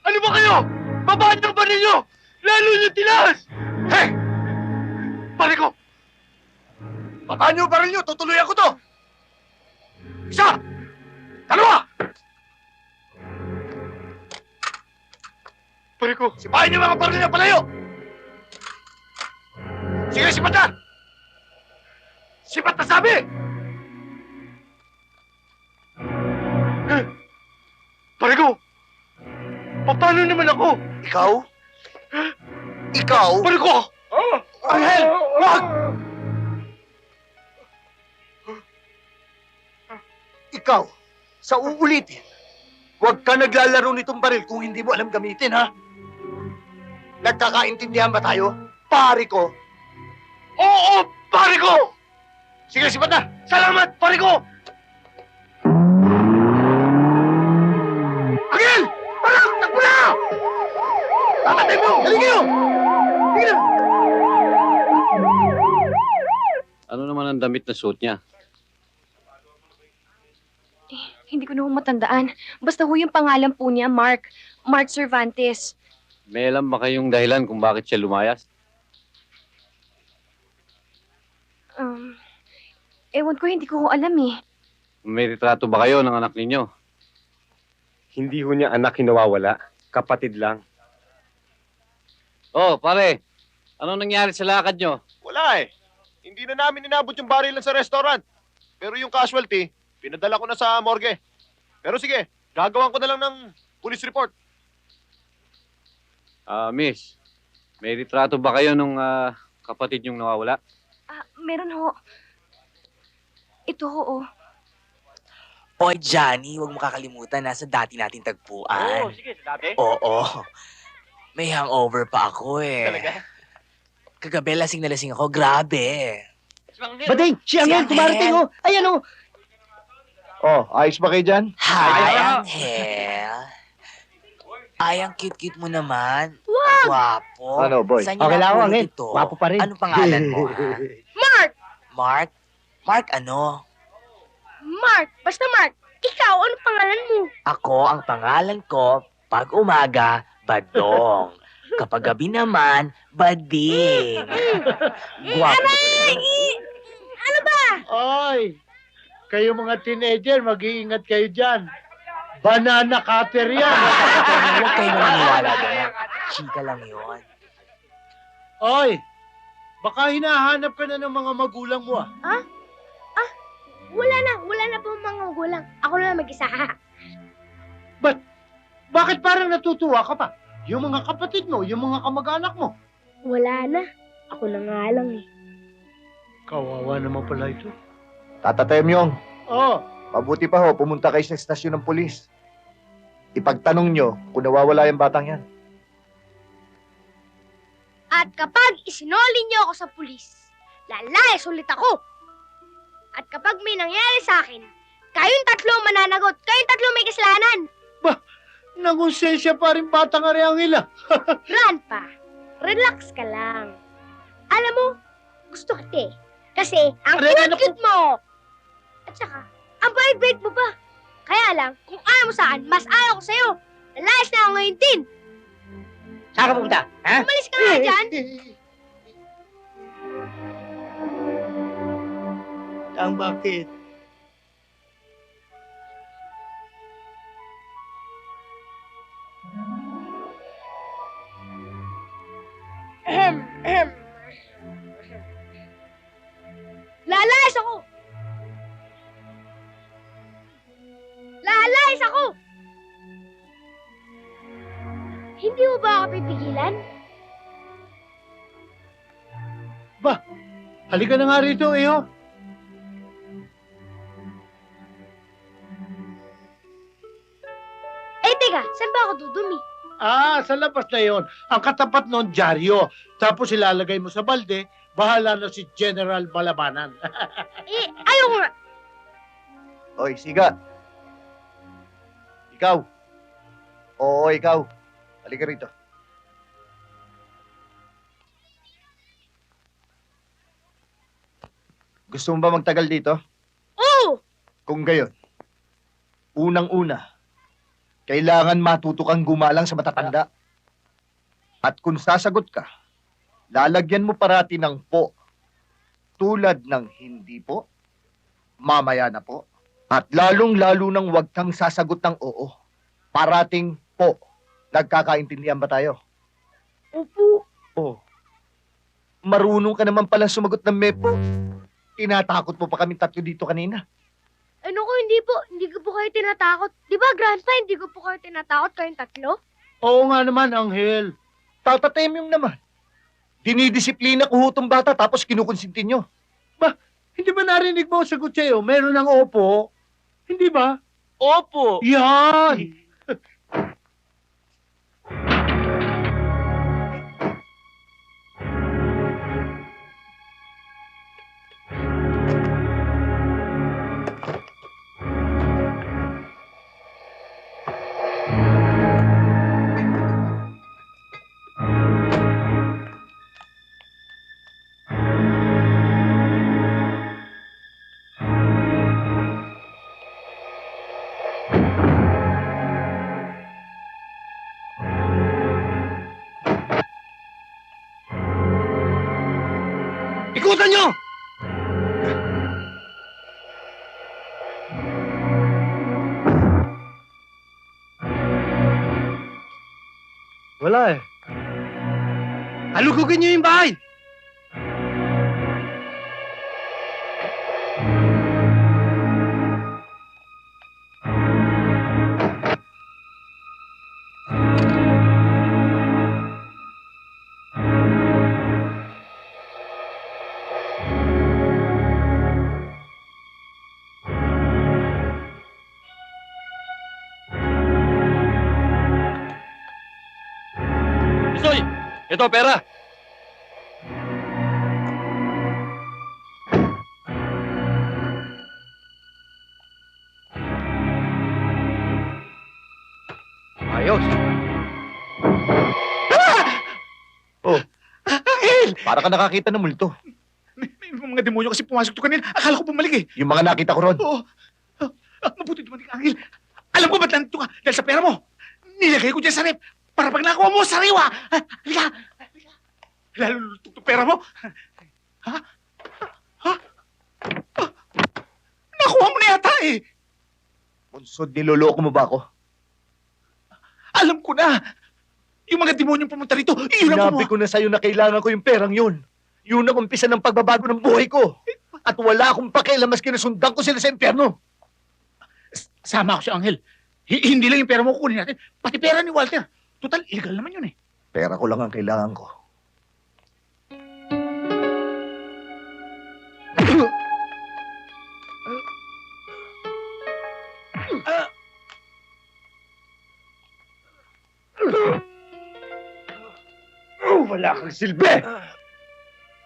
Speaker 15: Ano ba kayo? Babaan ng baril nyo! Lalo nyo tinaas! Hey! Pare ko! Babaan nyo ang baril nyo! Tutuloyan ko to! Isa! Dalawa! Pare ko! Sipahin nyo mga baril nyo palayo! Sige, sipat na! Sipat na sabi! Pare ko! Paano naman ako?
Speaker 7: Ikaw? Ikaw?
Speaker 15: Pare ko! Angel! Wag!
Speaker 7: Ikaw, sa uulitin, huwag ka naglalaro nitong baril kung hindi mo alam gamitin, ha? Nagkakaintindihan ba tayo? Pare ko!
Speaker 15: Oo! Pare ko! Sige, sipat na! Salamat, pare ko! Angel! Parang! Takbo na! Tatatay mo! Dali kayo! Dali na!
Speaker 8: Ano naman ang damit na suot niya?
Speaker 9: Hindi ko na matandaan. Basta ho yung pangalan po niya, Mark. Mark Cervantes.
Speaker 8: May alam ba kayong dahilan kung bakit siya lumayas?
Speaker 9: Ewan ko, hindi ko alam eh.
Speaker 8: May retrato ba kayo ng anak ninyo?
Speaker 14: Hindi ho niya anak hinawawala. Kapatid lang.
Speaker 8: Oh, pare. Anong nangyari sa lakad nyo?
Speaker 6: Wala eh. Hindi na namin inabot yung barilan sa restaurant. Pero yung casualty, pinadala ko na sa morgue. Pero sige, gagawan ko na lang ng police report.
Speaker 8: Miss. May retrato ba kayo nung kapatid nyong nawawala?
Speaker 9: Meron ho. Ito ho, oh.
Speaker 10: Oy, Johnny, huwag mo kakalimutan, nasa dati nating tagpuan.
Speaker 3: sige, sa dati.
Speaker 10: Oo. May hangover pa ako eh.
Speaker 3: Talaga?
Speaker 10: Kagabi, lasing na lasing ako. Grabe.
Speaker 3: Bading, si Angel, tumarating, oh. Ayan, oh.
Speaker 7: Oh, ayos ba kayo dyan?
Speaker 10: Hi, Angel. Ay, ang cute-cute mo naman.
Speaker 11: Wag!
Speaker 10: Gwapo.
Speaker 7: Ano, boy?
Speaker 10: Saan niyo
Speaker 3: Okay lang ako,
Speaker 10: napulot
Speaker 3: Angel.
Speaker 10: ito?
Speaker 3: Gwapo pa rin.
Speaker 10: Anong pangalan mo, ha?
Speaker 11: Mark!
Speaker 10: Mark? Mark ano?
Speaker 11: Mark! Basta Mark! Ikaw, ano pangalan mo?
Speaker 10: Ako, ang pangalan ko, pag umaga, Badong. Kapag gabi naman, Bading. Gwapo.
Speaker 11: Ano ba?
Speaker 4: Ay, kayo mga teenager, mag-iingat kayo dyan. Banana cutter yan.
Speaker 10: Huwag kayo maniwala doon. Chika lang yun.
Speaker 4: Oy, baka hinahanap ka na ng mga magulang mo, ah.
Speaker 11: Wala na po mga gulang. Ako na mag-isa.
Speaker 4: Bakit parang natutuwa ka pa? Yung mga kapatid mo, yung mga kamag-anak mo.
Speaker 11: Wala na. Ako na nga lang eh.
Speaker 4: Kawawa naman pala ito.
Speaker 7: Tata Temyong,
Speaker 4: Oo.
Speaker 7: Mabuti pa ho, pumunta kayo sa estasyon ng pulis. Ipagtanong nyo kung nawawala yung batang yan.
Speaker 11: At kapag isinoli niyo ako sa pulis, lalayas ulit ako. At kapag may nangyari sa akin, kayong tatlo mananagot, kayong tatlo may kasalanan.
Speaker 4: Nangonsensya pa rin batang Ariangel, ah.
Speaker 11: Grandpa, relax ka lang. Alam mo, gusto kita eh. Kasi ang cute-cute mo. At saka, ang bait-bait mo pa. Kaya lang, kung ayaw mo saan, mas ayaw ko sa'yo. Lalayas na ako ngayon din.
Speaker 3: Saan ka pupunta? Ha?
Speaker 11: Umalis ka nga dyan.
Speaker 3: Ang bakit?
Speaker 11: Lalayas ako! Lalayas ako! Hindi mo ba ako pipigilan?
Speaker 4: Halika na nga rito, Iho.
Speaker 11: Eh, teka, saan ba ako dudumi?
Speaker 4: Sa labas na yon. Ang katapat noon, dyaryo. Tapos ilalagay mo sa balde, bahala na si General Balabanan.
Speaker 11: Eh, ayaw ko nga.
Speaker 7: Oy, siga. Ikaw. Oo, ikaw. Halika rito. Gusto mo ba magtagal dito?
Speaker 11: Oo!
Speaker 7: Kung gayon, unang-una, kailangan matuto kang gumalang sa matatanda. At kung sasagot ka, lalagyan mo parati ng po. Tulad ng hindi po, mamaya na po. At lalong-lalo nang huwag kang sasagot ng oo. Parating po. Nagkakaintindihan ba tayo?
Speaker 11: Opo.
Speaker 7: Oh. Marunong ka naman pala sumagot ng mepo. Tinatakot mo pa kami tatlo dito kanina.
Speaker 11: Ano ko, hindi po. Hindi ko po kayo tinatakot. Di ba, Grandpa, hindi ko po kayo tinatakot kayong tatlo?
Speaker 4: Oo nga naman, Anghel.
Speaker 7: Tatatemyong naman. Dinidisiplina ko hutong bata tapos kinukonsinti nyo.
Speaker 4: Hindi ba narinig mo ang sagot sa'yo? Meron ng opo. Hindi ba?
Speaker 3: Opo.
Speaker 4: Yan!
Speaker 15: Ikutan nyo!
Speaker 4: Wala eh.
Speaker 15: Alugugin nyo yung bahay!
Speaker 8: Isoy! Ito, pera!
Speaker 7: Ayos. Oh.
Speaker 15: Angel!
Speaker 7: Para ka nakakita ng multo.
Speaker 15: May mga demonyo kasi pumasok to kanina. Akala ko bumalik eh.
Speaker 7: Yung mga nakita ko ron.
Speaker 15: Oo. Mabuti dumating ka, Angel. Alam ko ba't nandito ka? Dahil sa pera mo. Nilagay ko dyan sa rep. Para pag nakuha mo, sariwa. Halika. Halika. Lalo lulutog itong pera mo. Ha? Ha? Nakuha mo na yata eh.
Speaker 7: Munsod, niloloko mo ba ako?
Speaker 15: Alam ko na. Yung mga demonyong pumunta rito, iyon ang
Speaker 7: Sinabi ko na sa'yo na kailangan ko yung perang yun. Yun ang umpisa ng pagbabago ng buhay ko. At wala akong pakialam maski nasundan ko sila sa impyerno.
Speaker 15: Sama ako si Angel. Hindi lang yung pera mo kukunin natin, pati pera ni Walter. Total, illegal naman yun eh.
Speaker 7: Pera ko lang ang kailangan ko.
Speaker 14: Wala kang silbi!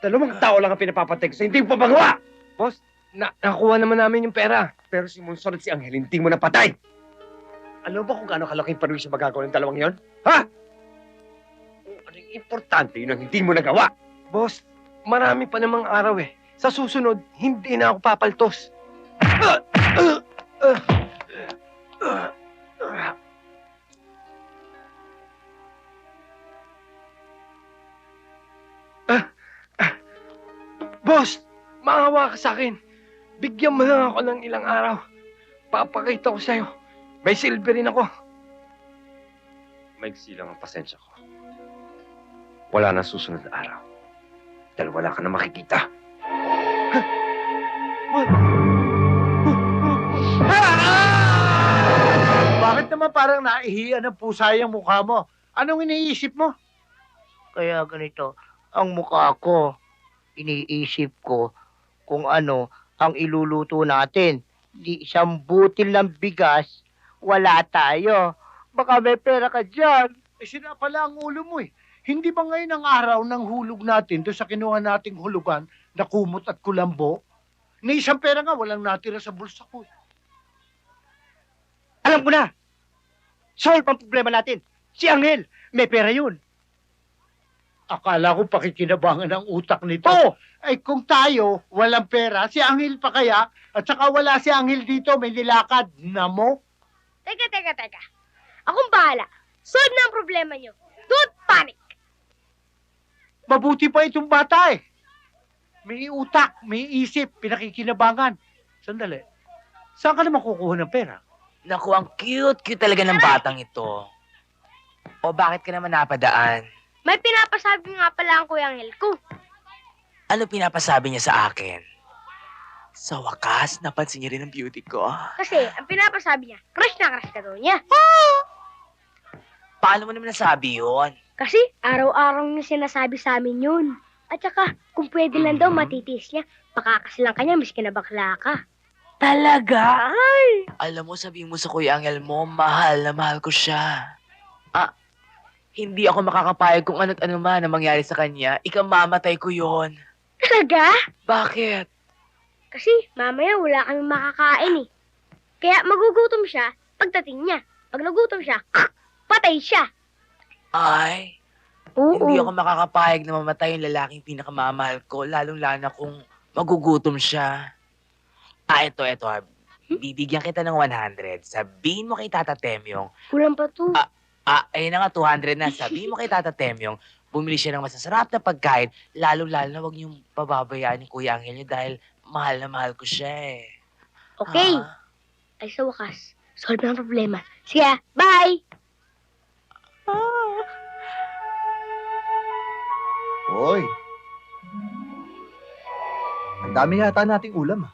Speaker 14: Dalawang tao lang ang pinapapatay ko sa hindi mo pa magawa! Boss, nakuha naman namin yung pera. Pero si Monson at si Angel, hindi mo napatay! Alam mo ba kung gaano kalaking perwisyo magagawa ng dalawang yon? Ha? Ano yung importante, yun ang hindi mo nagawa?
Speaker 16: Boss, marami pa namang araw eh. Sa susunod, hindi na ako papaltos. Boss, maawa ka sa akin. Bigyan mo lang ako ng ilang araw. Papakita ko sa'yo. May silver rin ako.
Speaker 14: Maigsi lang ang pasensya ko. Wala na susunod na araw. Dahil wala ka na makikita.
Speaker 4: Bakit naman parang naihiyan ng pusa yung mukha mo? Anong iniisip mo?
Speaker 3: Kaya ganito, ang mukha ko, iniisip ko kung ano ang iluluto natin. Di isang butil ng bigas, wala tayo. Baka may pera ka dyan.
Speaker 4: Eh, sila pala ang ulo mo eh. Hindi ba ngayon ang araw ng hulog natin doon sa kinuha nating hulugan na kumot at kulambo? Ni isang pera nga, walang natira sa bulsa ko.
Speaker 3: Alam ko na! Solve ang problema natin. Si Angel, may pera yun.
Speaker 4: Akala ko pakikinabangan ang utak nito. Ay kung tayo, walang pera, si Angel pa kaya? At saka wala si Angel dito, may nilakad na mo?
Speaker 11: Teka. Akong bahala. Solve na ang problema nyo. Don't panic.
Speaker 4: Mabuti pa itong bata eh. May utak, may isip, pinakikinabangan. Sandali, saan ka naman kukuha ng pera?
Speaker 10: Naku, ang cute talaga ng batang ito. O bakit ka naman napadaan?
Speaker 11: May pinapasabi nga pala ang Kuya Angel ko.
Speaker 10: Ano pinapasabi niya sa akin? Sa wakas, napansin niya rin ang beauty ko.
Speaker 11: Kasi, ang pinapasabi niya, crush na crush ka daw niya.
Speaker 10: Paano mo naman nasabi yun?
Speaker 11: Kasi, araw-araw niya sinasabi sa amin yun. At saka, kung pwede lang daw matitiis niya, pakakasilang ka niya, miski na bakla ka.
Speaker 10: Talaga? Ay! Alam mo, sabihin mo sa Kuya Angel mo, mahal na mahal ko siya. Hindi ako makakapayag kung ano't ano man ang mangyari sa kanya. Ikamamatay ko yon.
Speaker 11: Talaga?
Speaker 10: Bakit?
Speaker 11: Kasi, mamaya wala kami makakain eh. Kaya magugutom siya pagdating niya. Pag nagutom siya, patay siya.
Speaker 10: Ay,
Speaker 11: Oo.
Speaker 10: hindi ako makakapayag na mamatay yung lalaking pinakamamahal ko, lalong-lalo na kung magugutom siya. Ito. Bibigyan kita ng 100. Sabihin mo kay Tata Temyong.
Speaker 11: Kulang pa to.
Speaker 10: Ayun na nga, 200 na. Sabihin mo kay Tata Temyong, bumili siya ng masasarap na pagkain, lalo-lalo na huwag niyong pababayaan ni Kuya Angel niyo dahil mahal na mahal ko siya eh.
Speaker 11: Okay. Ay sa wakas, solve na ang problema. Sige, bye!
Speaker 7: Hoy. Ang dami yata nating ulam ah.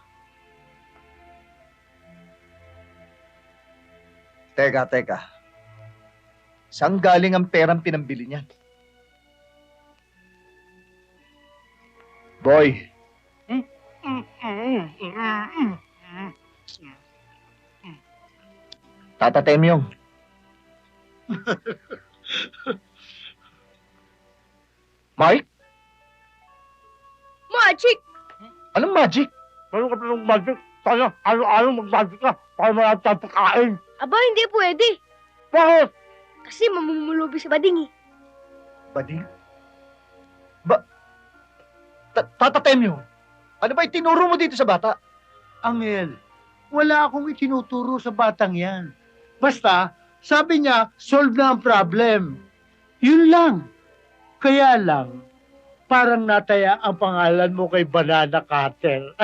Speaker 7: Teka. Saan galing ang perang pinambili niyan? Boy. Tata Temyong. Mike?
Speaker 11: Magic!
Speaker 7: Anong magic?
Speaker 4: Meron ka pa ng magic. Sana araw-araw mag-magic ka para marami tayong pagkain.
Speaker 11: Aba, hindi pwede.
Speaker 4: Bakit?
Speaker 11: Kasi mamumulubi sa bading eh.
Speaker 7: Bading? Tata Temyo, ano ba itinuro mo dito sa bata?
Speaker 4: Angel, wala akong itinuturo sa batang yan. Basta, sabi niya, solve na ang problem. Yun lang. Kaya lang, parang nataya ang pangalan mo kay Banana Cutter.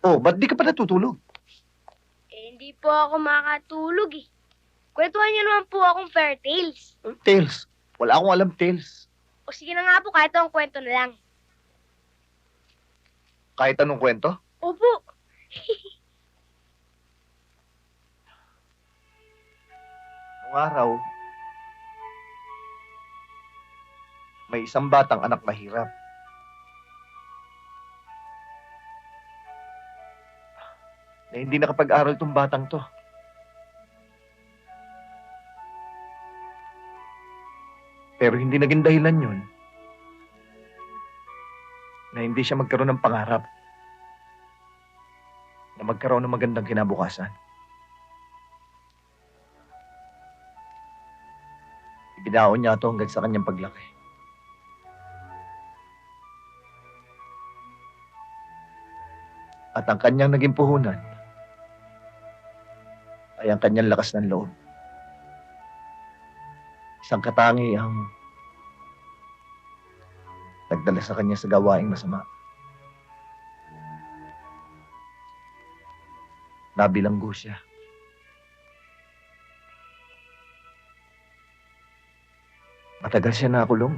Speaker 7: Oh, ba't di ka pa natutulog?
Speaker 11: Hindi po ako makatulog eh. Kwentuhan niyo naman po akong fairy tales.
Speaker 7: Tales. Wala akong alam tales.
Speaker 11: O sige na nga po, kahit ang kwento na lang.
Speaker 7: Kahit anong kwento?
Speaker 11: Opo,
Speaker 7: Nung araw, may isang batang anak mahirap. Na hindi nakapag-aral tong batang to. Pero hindi naging dahilan yun na hindi siya magkaroon ng pangarap na magkaroon ng magandang kinabukasan. Ibinaon niya ito hanggang sa kanyang paglaki. At ang kanyang naging puhunan ay ang kanyang lakas ng loob. Isang katangi ang nagdala sa kanya sa gawaing masama. Nabilanggo siya. Matagal siya nakulong.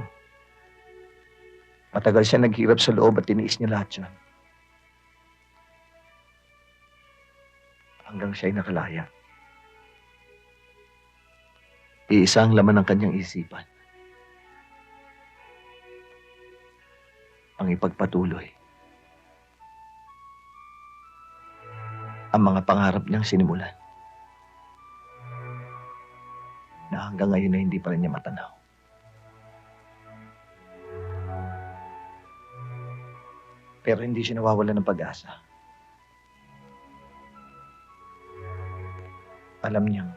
Speaker 7: Matagal siya naghirap sa loob at tiniis niya lahat yun. Hanggang siya'y nakalaya. Iisa ang laman ng kanyang isipan. Ang ipagpatuloy ang mga pangarap niyang sinimulan na hanggang ngayon na hindi pa rin niya matanaw. Pero hindi siya nawawalan ng pag-asa. Alam niyang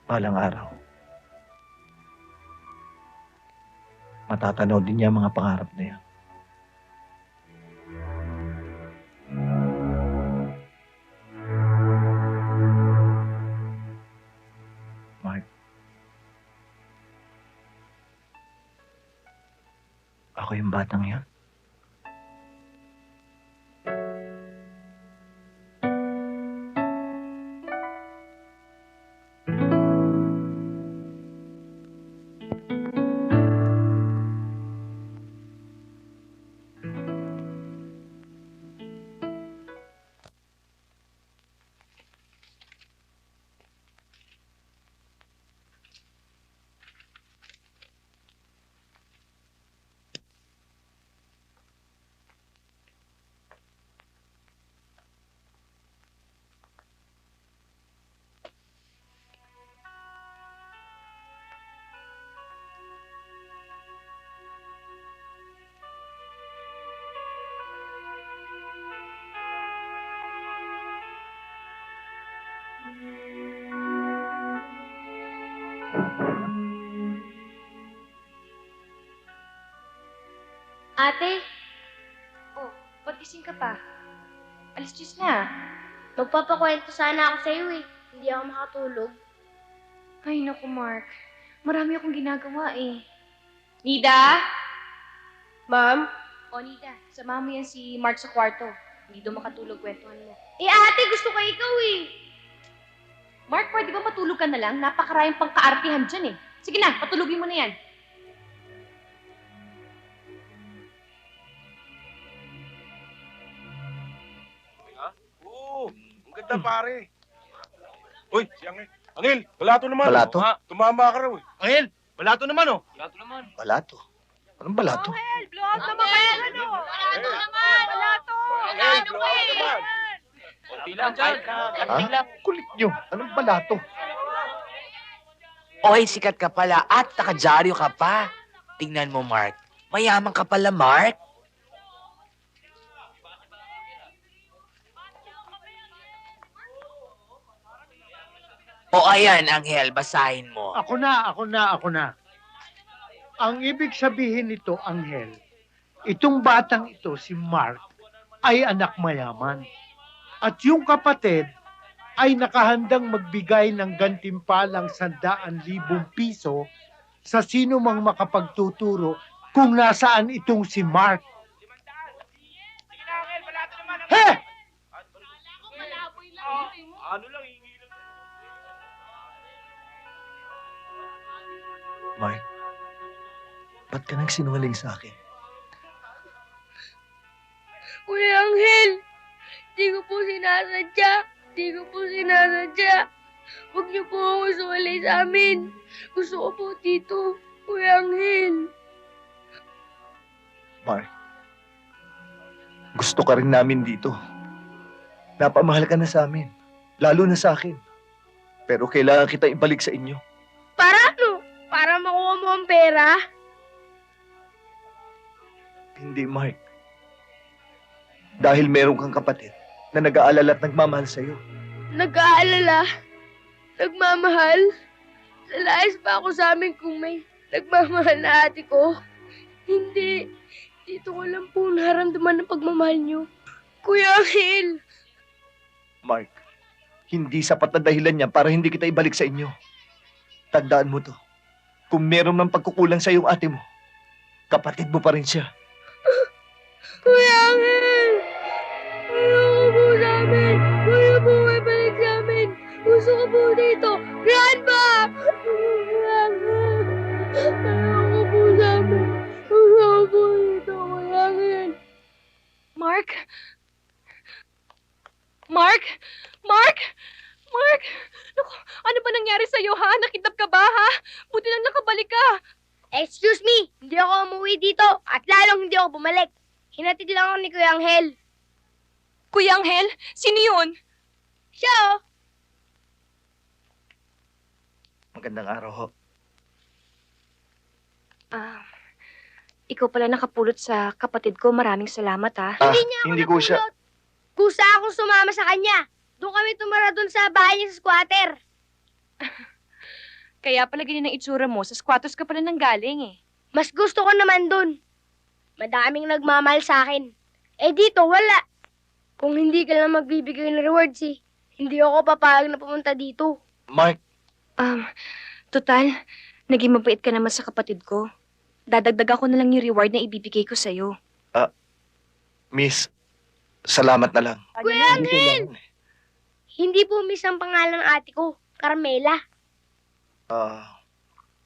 Speaker 7: balang araw matatanaw din niya ang mga pangarap na yan. Mark, ako yung batang yan.
Speaker 11: Ate,
Speaker 9: Oh, ba't gising ka pa? Alas 10 na.
Speaker 11: magpapakwento sana ako sa'yo eh. Hindi ako makatulog.
Speaker 9: Ay, naku, Mark. Marami akong ginagawa eh. Nida?
Speaker 11: Ma'am?
Speaker 9: O, Nida, samahan mo yan si Mark sa kwarto. Hindi daw makatulog, kwentuhan mo.
Speaker 11: Eh ate, gusto ko ikaw eh.
Speaker 9: Mark, pwede ba matulog ka na lang? Napakaraming pang kaartihan dyan eh. Sige na, patulogin mo na yan.
Speaker 1: Oo, ang ganda pare. Uy, si Angel. Angel, balato naman.
Speaker 7: Balato?
Speaker 1: Ha? Tumama ka raw eh.
Speaker 14: Angel, balato naman oh.
Speaker 8: Balato naman.
Speaker 7: Balato? Anong balato?
Speaker 5: Blow out naman kayo, ano? Balato naman! Balato!
Speaker 1: Angel, blow out naman.
Speaker 8: Kunti lang, kahit na kating lang.
Speaker 7: Kulit nyo. Anong balato?
Speaker 10: Oy, sikat ka pala at nakadyaryo ka pa. Tingnan mo, Mark. Mayaman ka pala, Mark. O ayan, Angel, basahin mo.
Speaker 4: Ako na. Ang ibig sabihin nito, Angel, itong batang ito, si Mark, ay anak mayaman. At yung kapatid ay nakahandang magbigay ng gantimpalang 100,000 piso sa sino mang makapagtuturo kung nasaan itong si Mark. He!
Speaker 1: Ano lang, hingi lang.
Speaker 7: Mark, ba't ka nagsinungaling sa akin?
Speaker 11: Kuya Angel, di ko po sinasadya. Di ko po sinasadya. Huwag niyo po ako sumali sa amin. Gusto ko po dito, Kuya Angel.
Speaker 7: Mark, gusto ka rin namin dito. Napamahal ka na sa amin, lalo na sa akin. Pero kailangan kita ibalik sa inyo.
Speaker 11: Para ano? Para makuha mo ang pera?
Speaker 7: Hindi, Mark. Dahil meron kang kapatid na nag-aalala at nagmamahal sa'yo.
Speaker 11: Nag-aalala? Nagmamahal? Lalayas pa ako sa amin kung may nagmamahal na ate ko. Hindi. Dito ko lang po naramdaman ang pagmamahal niyo. Kuya Angel!
Speaker 7: Mark, hindi sapat na dahilan niya para hindi kita ibalik sa inyo. Tandaan mo to. Kung meron ng pagkukulang sa iyong ate mo, kapatid mo pa rin siya.
Speaker 11: Kuya Angel! Ayoko po sa amin! Kuya po may balik sa amin! Gusto ko po dito! Grandpa! Kuya Angel! Ayoko po sa amin! Gusto ko po dito, Kuya Angel!
Speaker 5: Mark? Mark? Mark? Mark? Naku, ano ba nangyari sa'yo, ha? Nakidnap ka ba, ha? Buti lang nakabalik ka.
Speaker 11: Excuse me! Hindi ako umuwi dito at lalong hindi ako bumalik. Hinatid lang ako ni Kuya Angel.
Speaker 5: Kuya Angel? Sino yun?
Speaker 11: Siya, oh!
Speaker 7: Magandang araw ho.
Speaker 9: Ikaw pala nakapulot sa kapatid ko. Maraming salamat, ha?
Speaker 7: Hindi ko siya...
Speaker 11: Kusa akong sumama sa kanya. Doon kami tumara doon sa bahay niya sa squatter.
Speaker 9: Kaya pala ganyan ang itsura mo. Sa squatters ka pala nang galing, eh.
Speaker 11: Mas gusto ko naman doon. Madaming nagmamahal sa akin. Eh dito, wala. Kung hindi ka lang magbibigay ng rewards, eh, hindi ako papayag na pumunta dito.
Speaker 7: Mark!
Speaker 9: Total, naging mabait ka naman sa kapatid ko. Dadagdag ako na lang yung reward na ibibigay ko sa'yo.
Speaker 7: Miss, salamat na lang.
Speaker 11: Kuya Angel! Hindi po miss ang pangalan ng ate ko, Carmela.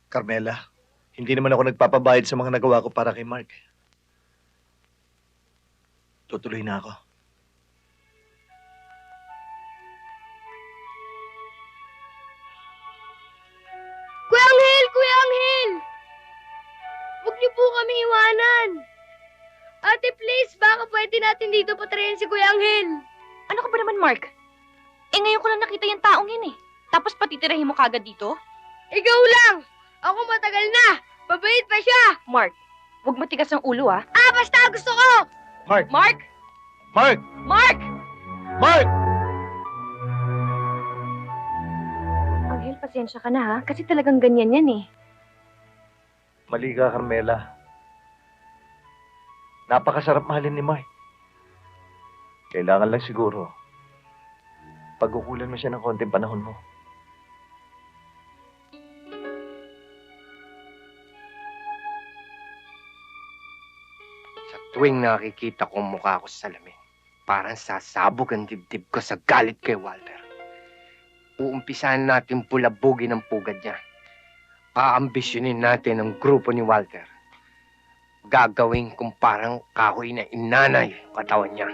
Speaker 7: Carmela, hindi naman ako nagpapabayad sa mga nagawa ko para kay Mark. Tutuloy na ako.
Speaker 11: Kuya Angel! Kuya Angel! Huwag niyo po kami iwanan. Ate, please, baka pwede natin dito patrayan si Kuya Angel.
Speaker 9: Ano ka ba naman, Mark? Eh, ngayon ko lang nakita yung taong yun, eh. Tapos patitirahin mo kagad dito?
Speaker 11: Ikaw lang! Ako matagal na! Mabait pa siya!
Speaker 9: Mark, huwag matigas ang ulo, ah.
Speaker 11: Basta gusto ko!
Speaker 7: Mark!
Speaker 9: Mark!
Speaker 7: Mark!
Speaker 9: Mark!
Speaker 7: Mark!
Speaker 9: Angel, pasensya ka na, ha? Kasi talagang ganyan yan, eh.
Speaker 7: Mali ka, Carmela. Napakasarap mahalin ni Mark. Kailangan lang siguro pagkukulan mo siya ng konting panahon mo.
Speaker 14: Sa tuwing nakikita ko ang mukha ko sa salamin, parang sasabog ang dibdib ko sa galit kay Walter. Uumpisahan natin pulabugin ang pugad niya. Aambisyonin natin ang grupo ni Walter. Gagawin kung parang kahoy na inanay ang katawan niya.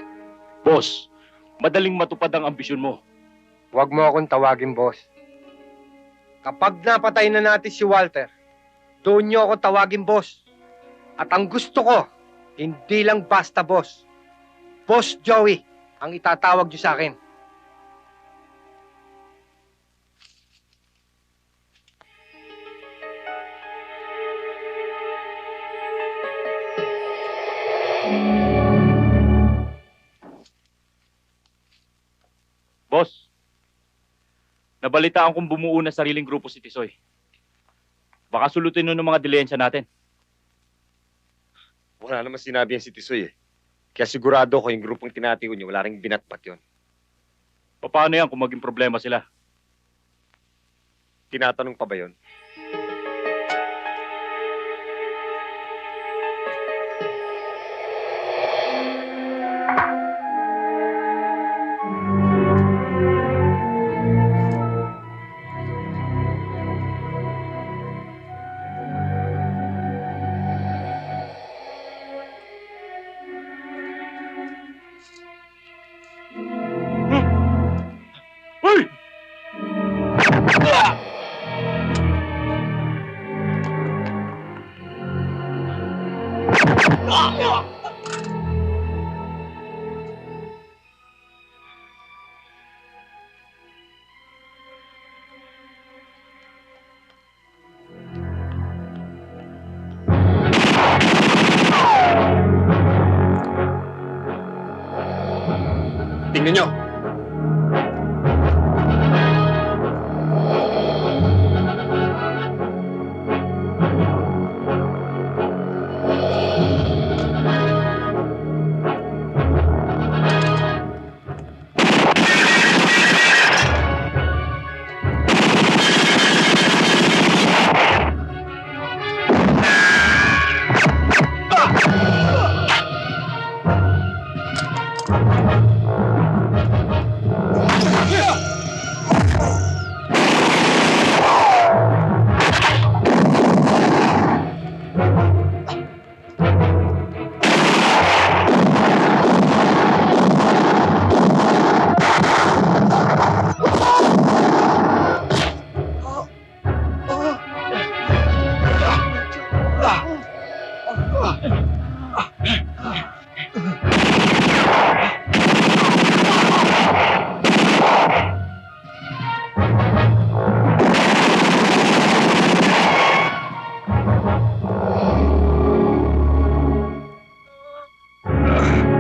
Speaker 8: Boss, madaling matupad ang ambisyon mo.
Speaker 14: Huwag mo akong tawagin, boss. Kapag napatay na natin si Walter, doon niyo ako tawagin, boss. At ang gusto ko, hindi lang basta boss. Boss Joey ang itatawag niyo sa akin.
Speaker 8: Boss, nabalitaan kong bumuo na sariling grupo si Tisoy. Baka sulutin nun ng mga dilensya natin.
Speaker 6: Wala naman sinabi yan si Tisoy eh. Kaya sigurado ko yung grupong tinatigo niyo, wala rin binatpat yun.
Speaker 8: Paano yan kung maging problema sila?
Speaker 6: Tinatanong pa ba yun?
Speaker 8: Tingnan nyo!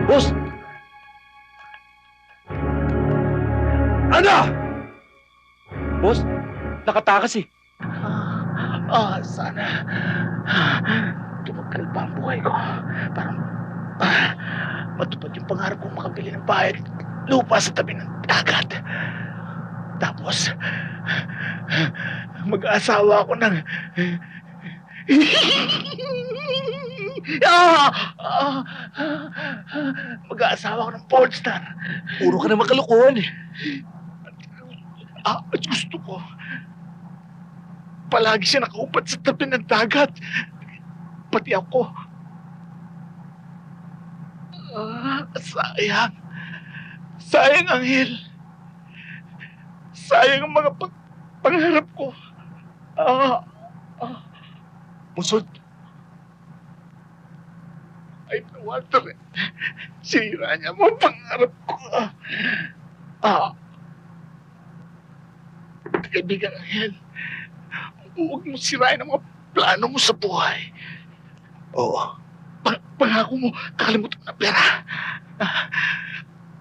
Speaker 15: Boss! Ano? Boss, nakatakas eh.
Speaker 3: Sana tumagal pa ang buhay ko. Parang matupad yung pangarap kong makabili ng bahay at lupa sa tabi ng dagat. Tapos, mag-asawa ako ng... Mag-aasawa ako ng porn star.
Speaker 7: Puro ka na makalukuhan eh.
Speaker 3: At gusto ko, palagi siya nakaupat sa tabi ng dagat. Pati ako. Sayang. Sayang, Anghel. Sayang ang mga pangarap ko.
Speaker 7: Musod.
Speaker 3: Ay, Walter, sinira niya mo ang pangarap ko. Kaibigan, Anghel, huwag mo sirain ang mga plano mo sa buhay.
Speaker 7: Oo.
Speaker 3: Pangako mo, kakalimutan mo na pera.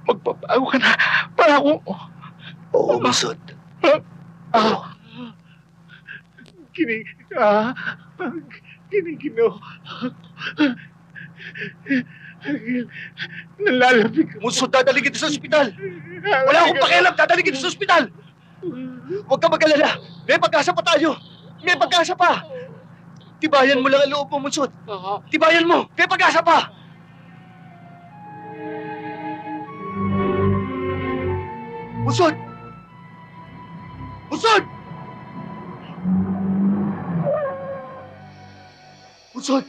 Speaker 3: Magbabago ka na. Pangako mo.
Speaker 7: Oo, Musod.
Speaker 3: Kiniginaw ako. Anghel, nalalabig ako.
Speaker 7: Musod, dadalhin kita sa ospital. Wala akong pakialam, dadalhin kita sa ospital. Huwag ka mag-alala. May pag-asa pa tayo. May pag-asa pa. Tibayan mo lang ang loob mo, Musod. Tibayan mo. May pag-asa pa. Musod! Musod! Musod!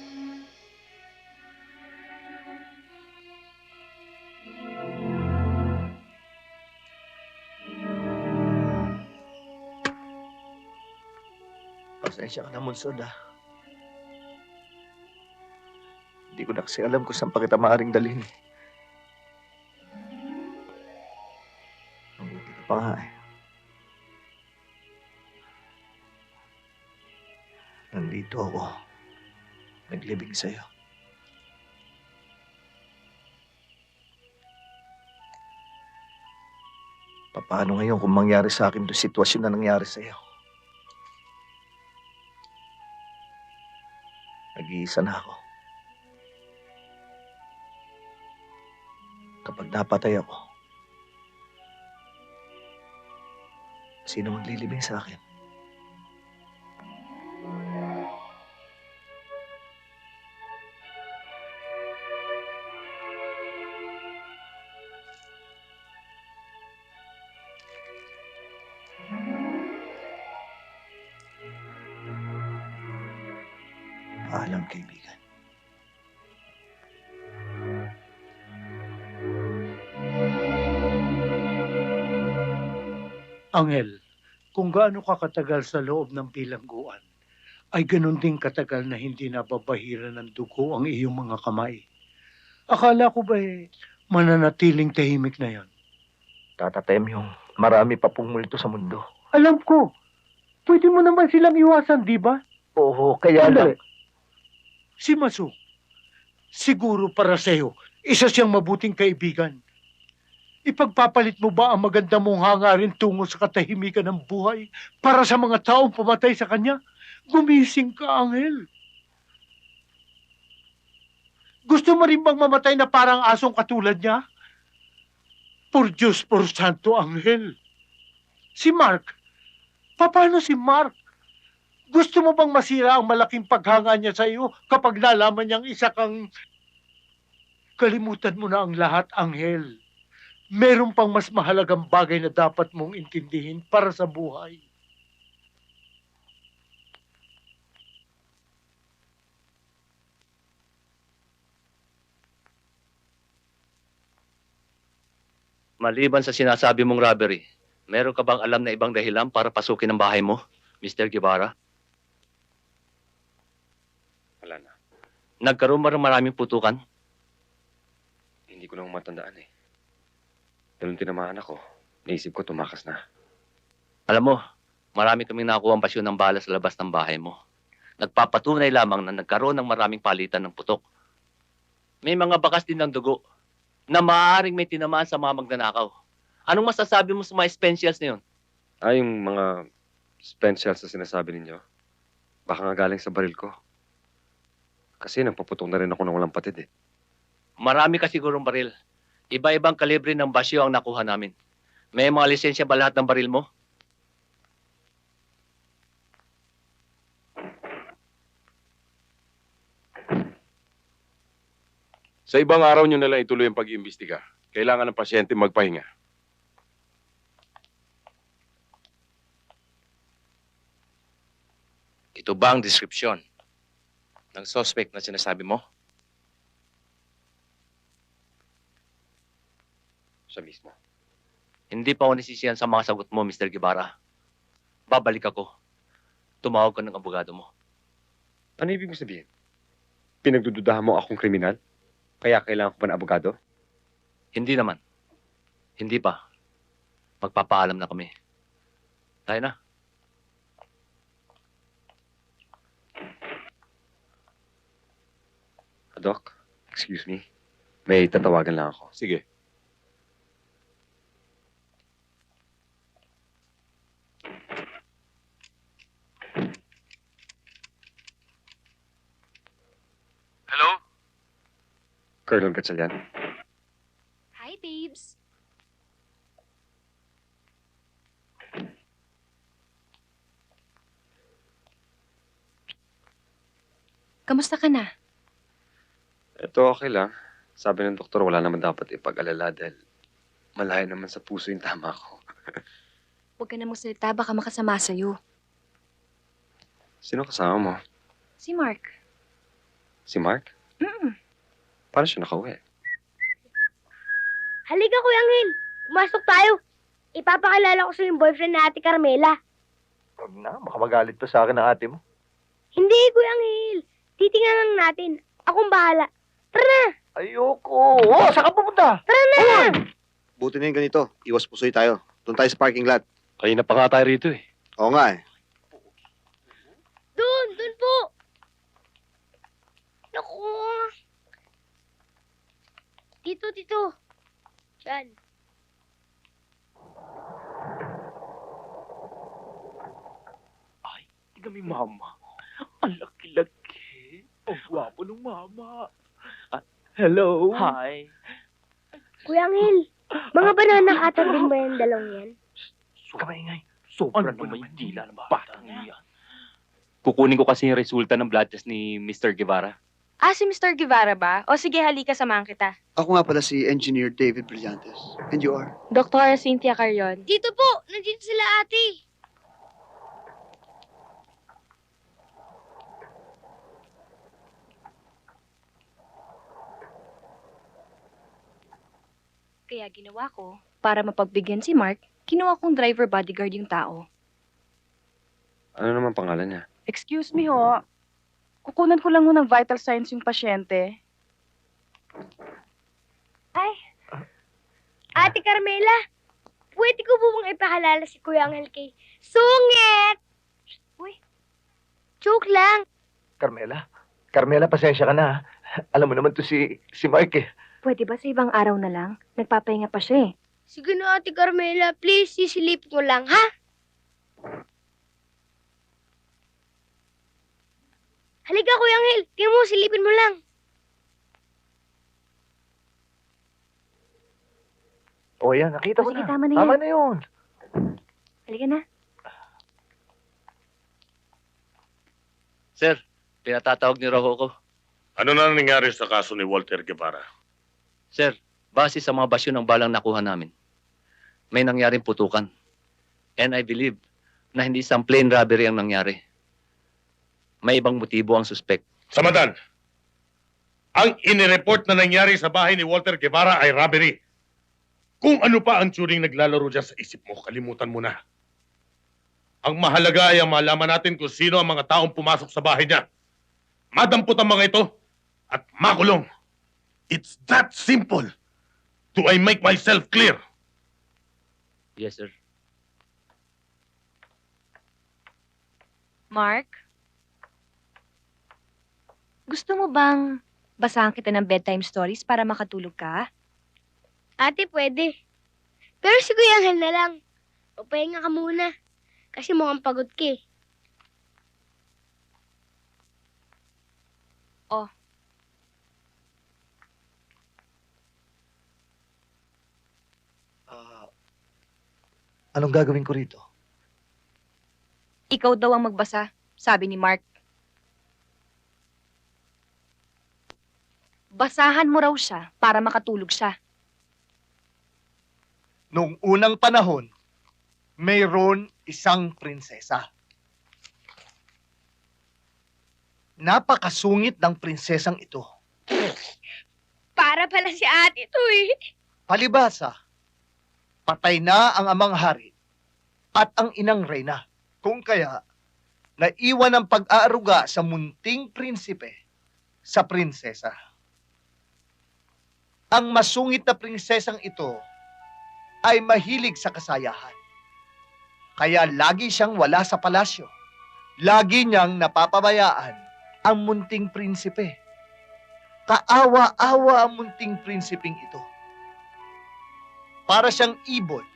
Speaker 7: Pasensya ka na, Musod, ha. Hindi ko na kasi alam kung saan pa kita maaaring dalhin. Mabuti ka pa nga, eh. Nandito ako. Naglibing sa'yo. Paano ngayon kung mangyari sa akin itong sitwasyon na nangyari sa'yo? Nag-iisa na ako. Kapag napatay ako, sino maglilibing sa akin? Paalam, kaibigan.
Speaker 4: Anghel, kung gaano ka katagal sa loob ng bilangguan, ay ganun din katagal na hindi nababahiran ng dugo ang iyong mga kamay. Akala ko ba mananatiling tahimik na yan?
Speaker 7: Tata Temyong, marami pa pong multo sa mundo.
Speaker 4: Alam ko. Pwede mo naman silang iwasan, di ba?
Speaker 7: Oo, kaya lang.
Speaker 4: Si Masu, siguro para sa'yo, isa siyang mabuting kaibigan. Ipagpapalit mo ba ang maganda mong hangarin tungo sa katahimikan ng buhay para sa mga taong pumatay sa kanya? Gumising ka, Anghel. Gusto mo rin bang mamatay na parang asong katulad niya? Por Diyos, por Santo, Anghel. Si Mark. Paano si Mark? Gusto mo bang masira ang malaking paghanga niya sa iyo kapag nalaman niyang isa kang... Kalimutan mo na ang lahat, Anghel. Meron pang mas mahalagang bagay na dapat mong intindihin para sa buhay.
Speaker 8: Maliban sa sinasabi mong robbery, meron ka bang alam na ibang dahilan para pasukin ang bahay mo, Mr. Guevara?
Speaker 6: Wala na.
Speaker 8: Nagkaroon ba ng maraming putukan?
Speaker 6: Hindi ko na matandaan eh. Dalawang tinamaan ako. Naisip ko tumakas na.
Speaker 8: Alam mo, marami kaming nakuha ang pasyon ng bala sa labas ng bahay mo. Nagpapatunay lamang na nagkaroon ng maraming palitan ng putok. May mga bakas din ng dugo na maaaring may tinamaan sa mga magnanakaw. Anong masasabi mo sa mga specials na yun?
Speaker 6: Yung mga specials na sinasabi ninyo, baka nga galing sa baril ko. Kasi nagpaputok na rin ako ng walang patid eh.
Speaker 8: Marami ka sigurong baril. Iba-ibang kalibre ng basyo ang nakuha namin. May mga lisensya ba lahat ng baril mo?
Speaker 1: Sa ibang araw nyo na lang ituloy ang pag-iimbestiga. Kailangan ng pasyente magpahinga.
Speaker 17: Ito ba ang description ng suspect na sinasabi mo?
Speaker 6: Siya mismo.
Speaker 8: Hindi pa ako nasisiyan sa mga sagot mo, Mr. Guevara. Babalik ako. Tumawag ka ng abogado mo.
Speaker 6: Ano ibig mo sabihin? Pinagdududahan mo akong kriminal? Kaya kailangan ko pa ng abogado?
Speaker 8: Hindi naman. Hindi pa. Magpapaalam na kami. Tayo na.
Speaker 6: Doc, excuse me. May tatawagan lang ako.
Speaker 1: Sige.
Speaker 6: Hello? Colonel Gatchalian.
Speaker 9: Hi, babes. Kamusta ka na?
Speaker 6: Ito okay lang. Sabi ng doktor, wala naman dapat ipag-alala dahil malayo naman sa puso yung tama ko.
Speaker 9: Huwag ka na magsalita, baka makasama sa'yo.
Speaker 6: Sino kasama mo?
Speaker 9: Si Mark.
Speaker 6: Si Mark? Paano siya nakauwi?
Speaker 11: Halika, Kuya Angel. Pumasok tayo. Ipapakilala ko sa yung boyfriend na Ate Carmela.
Speaker 7: Huwag na, baka magalit pa sa akin ng ate mo.
Speaker 11: Hindi, Kuya Angel. Titingnan lang natin. Akong bahala. Tara na!
Speaker 7: Ayoko! Oh, saan ka pupunta?
Speaker 11: Tara na!
Speaker 18: Buti na yung ganito. Iwas pusoy tayo. Doon tayo sa parking lot.
Speaker 6: Kanina pa nga tayo rito eh.
Speaker 18: Oo nga eh.
Speaker 11: Doon po. Naku. Dito. Diyan.
Speaker 3: Kami mama. Ang laki-laki. Ang gwapo ng mama. Hello. Hi.
Speaker 11: Kuya Angel, mga banana cutter din ba yung dalawang yan?
Speaker 3: Kamaingay. Sobra naman yung dila ng batang yan.
Speaker 8: Kukunin ko kasi yung resulta ng blood test ni Mr. Guevara.
Speaker 9: Si Mr. Guevara ba? O sige, halika, samahan kita.
Speaker 18: Ako nga pala si Engineer David Brillantes. And you are?
Speaker 9: Dr. Cynthia Carion.
Speaker 11: Dito po. Nandito sila ate.
Speaker 9: Kaya ginawa ko, para mapagbigyan si Mark, kinuha kong driver bodyguard yung tao.
Speaker 6: Ano naman pangalan niya?
Speaker 5: Excuse me ho. Kukunan ko lang ho ng vital signs yung pasyente.
Speaker 11: Ay, Ate Carmela, pwede ko po bang ipakalala si Kuya Angel kay Sungit? Uy, joke lang.
Speaker 7: Carmela, pasensya ka na. Ha? Alam mo naman to si Mark eh.
Speaker 9: Pwede ba sa ibang araw na lang? Nagpapahinga pa siya eh.
Speaker 11: Sige na, Ate Carmela, please, sisilip mo lang, ha? Halika, Kuya Angel. Tingnan mo, silipin mo lang.
Speaker 7: O yan, nakita ko
Speaker 9: Sige,
Speaker 7: na.
Speaker 9: tama na yan.
Speaker 7: Tama na yun.
Speaker 9: Halika na.
Speaker 8: Sir, pinatatawag ni Rojo ko.
Speaker 6: Ano na nangyari sa kaso ni Walter Guevara?
Speaker 8: Sir, base sa mga basyo ng balang nakuha namin, may nangyaring putukan. And I believe na hindi isang plain robbery ang nangyari. May ibang motibo ang suspect.
Speaker 6: Samadan, ang inireport na nangyari sa bahay ni Walter Guevara ay robbery. Kung ano pa ang turing naglalaro dyan sa isip mo, kalimutan mo na. Ang mahalaga ay ang malaman natin kung sino ang mga taong pumasok sa bahay niya. Madampot ang mga ito at makulong. It's that simple. Do I make myself clear?
Speaker 8: Yes, sir.
Speaker 9: Mark? Gusto mo bang basahan kita ng bedtime stories para makatulog ka?
Speaker 11: Ate, pwede. Pero si Kuya Angel na lang. Papahinga ka muna. Kasi mukhang pagod ka eh.
Speaker 9: Oh.
Speaker 7: Anong gagawin ko rito?
Speaker 9: Ikaw daw ang magbasa, sabi ni Mark. Basahan mo raw siya para makatulog siya.
Speaker 7: Noong unang panahon, mayroon isang prinsesa. Napakasungit ng prinsesang ito.
Speaker 11: Para pala si ate to eh.
Speaker 7: Palibasa, patay na ang amang hari at ang inang reyna. Kung kaya, naiwan ang pag-aaruga sa munting prinsipe sa prinsesa. Ang masungit na prinsesang ito ay mahilig sa kasayahan. Kaya lagi siyang wala sa palasyo. Lagi niyang napapabayaan ang munting prinsipe. Kaawa-awa ang munting prinsipeng ito. Para siyang ibon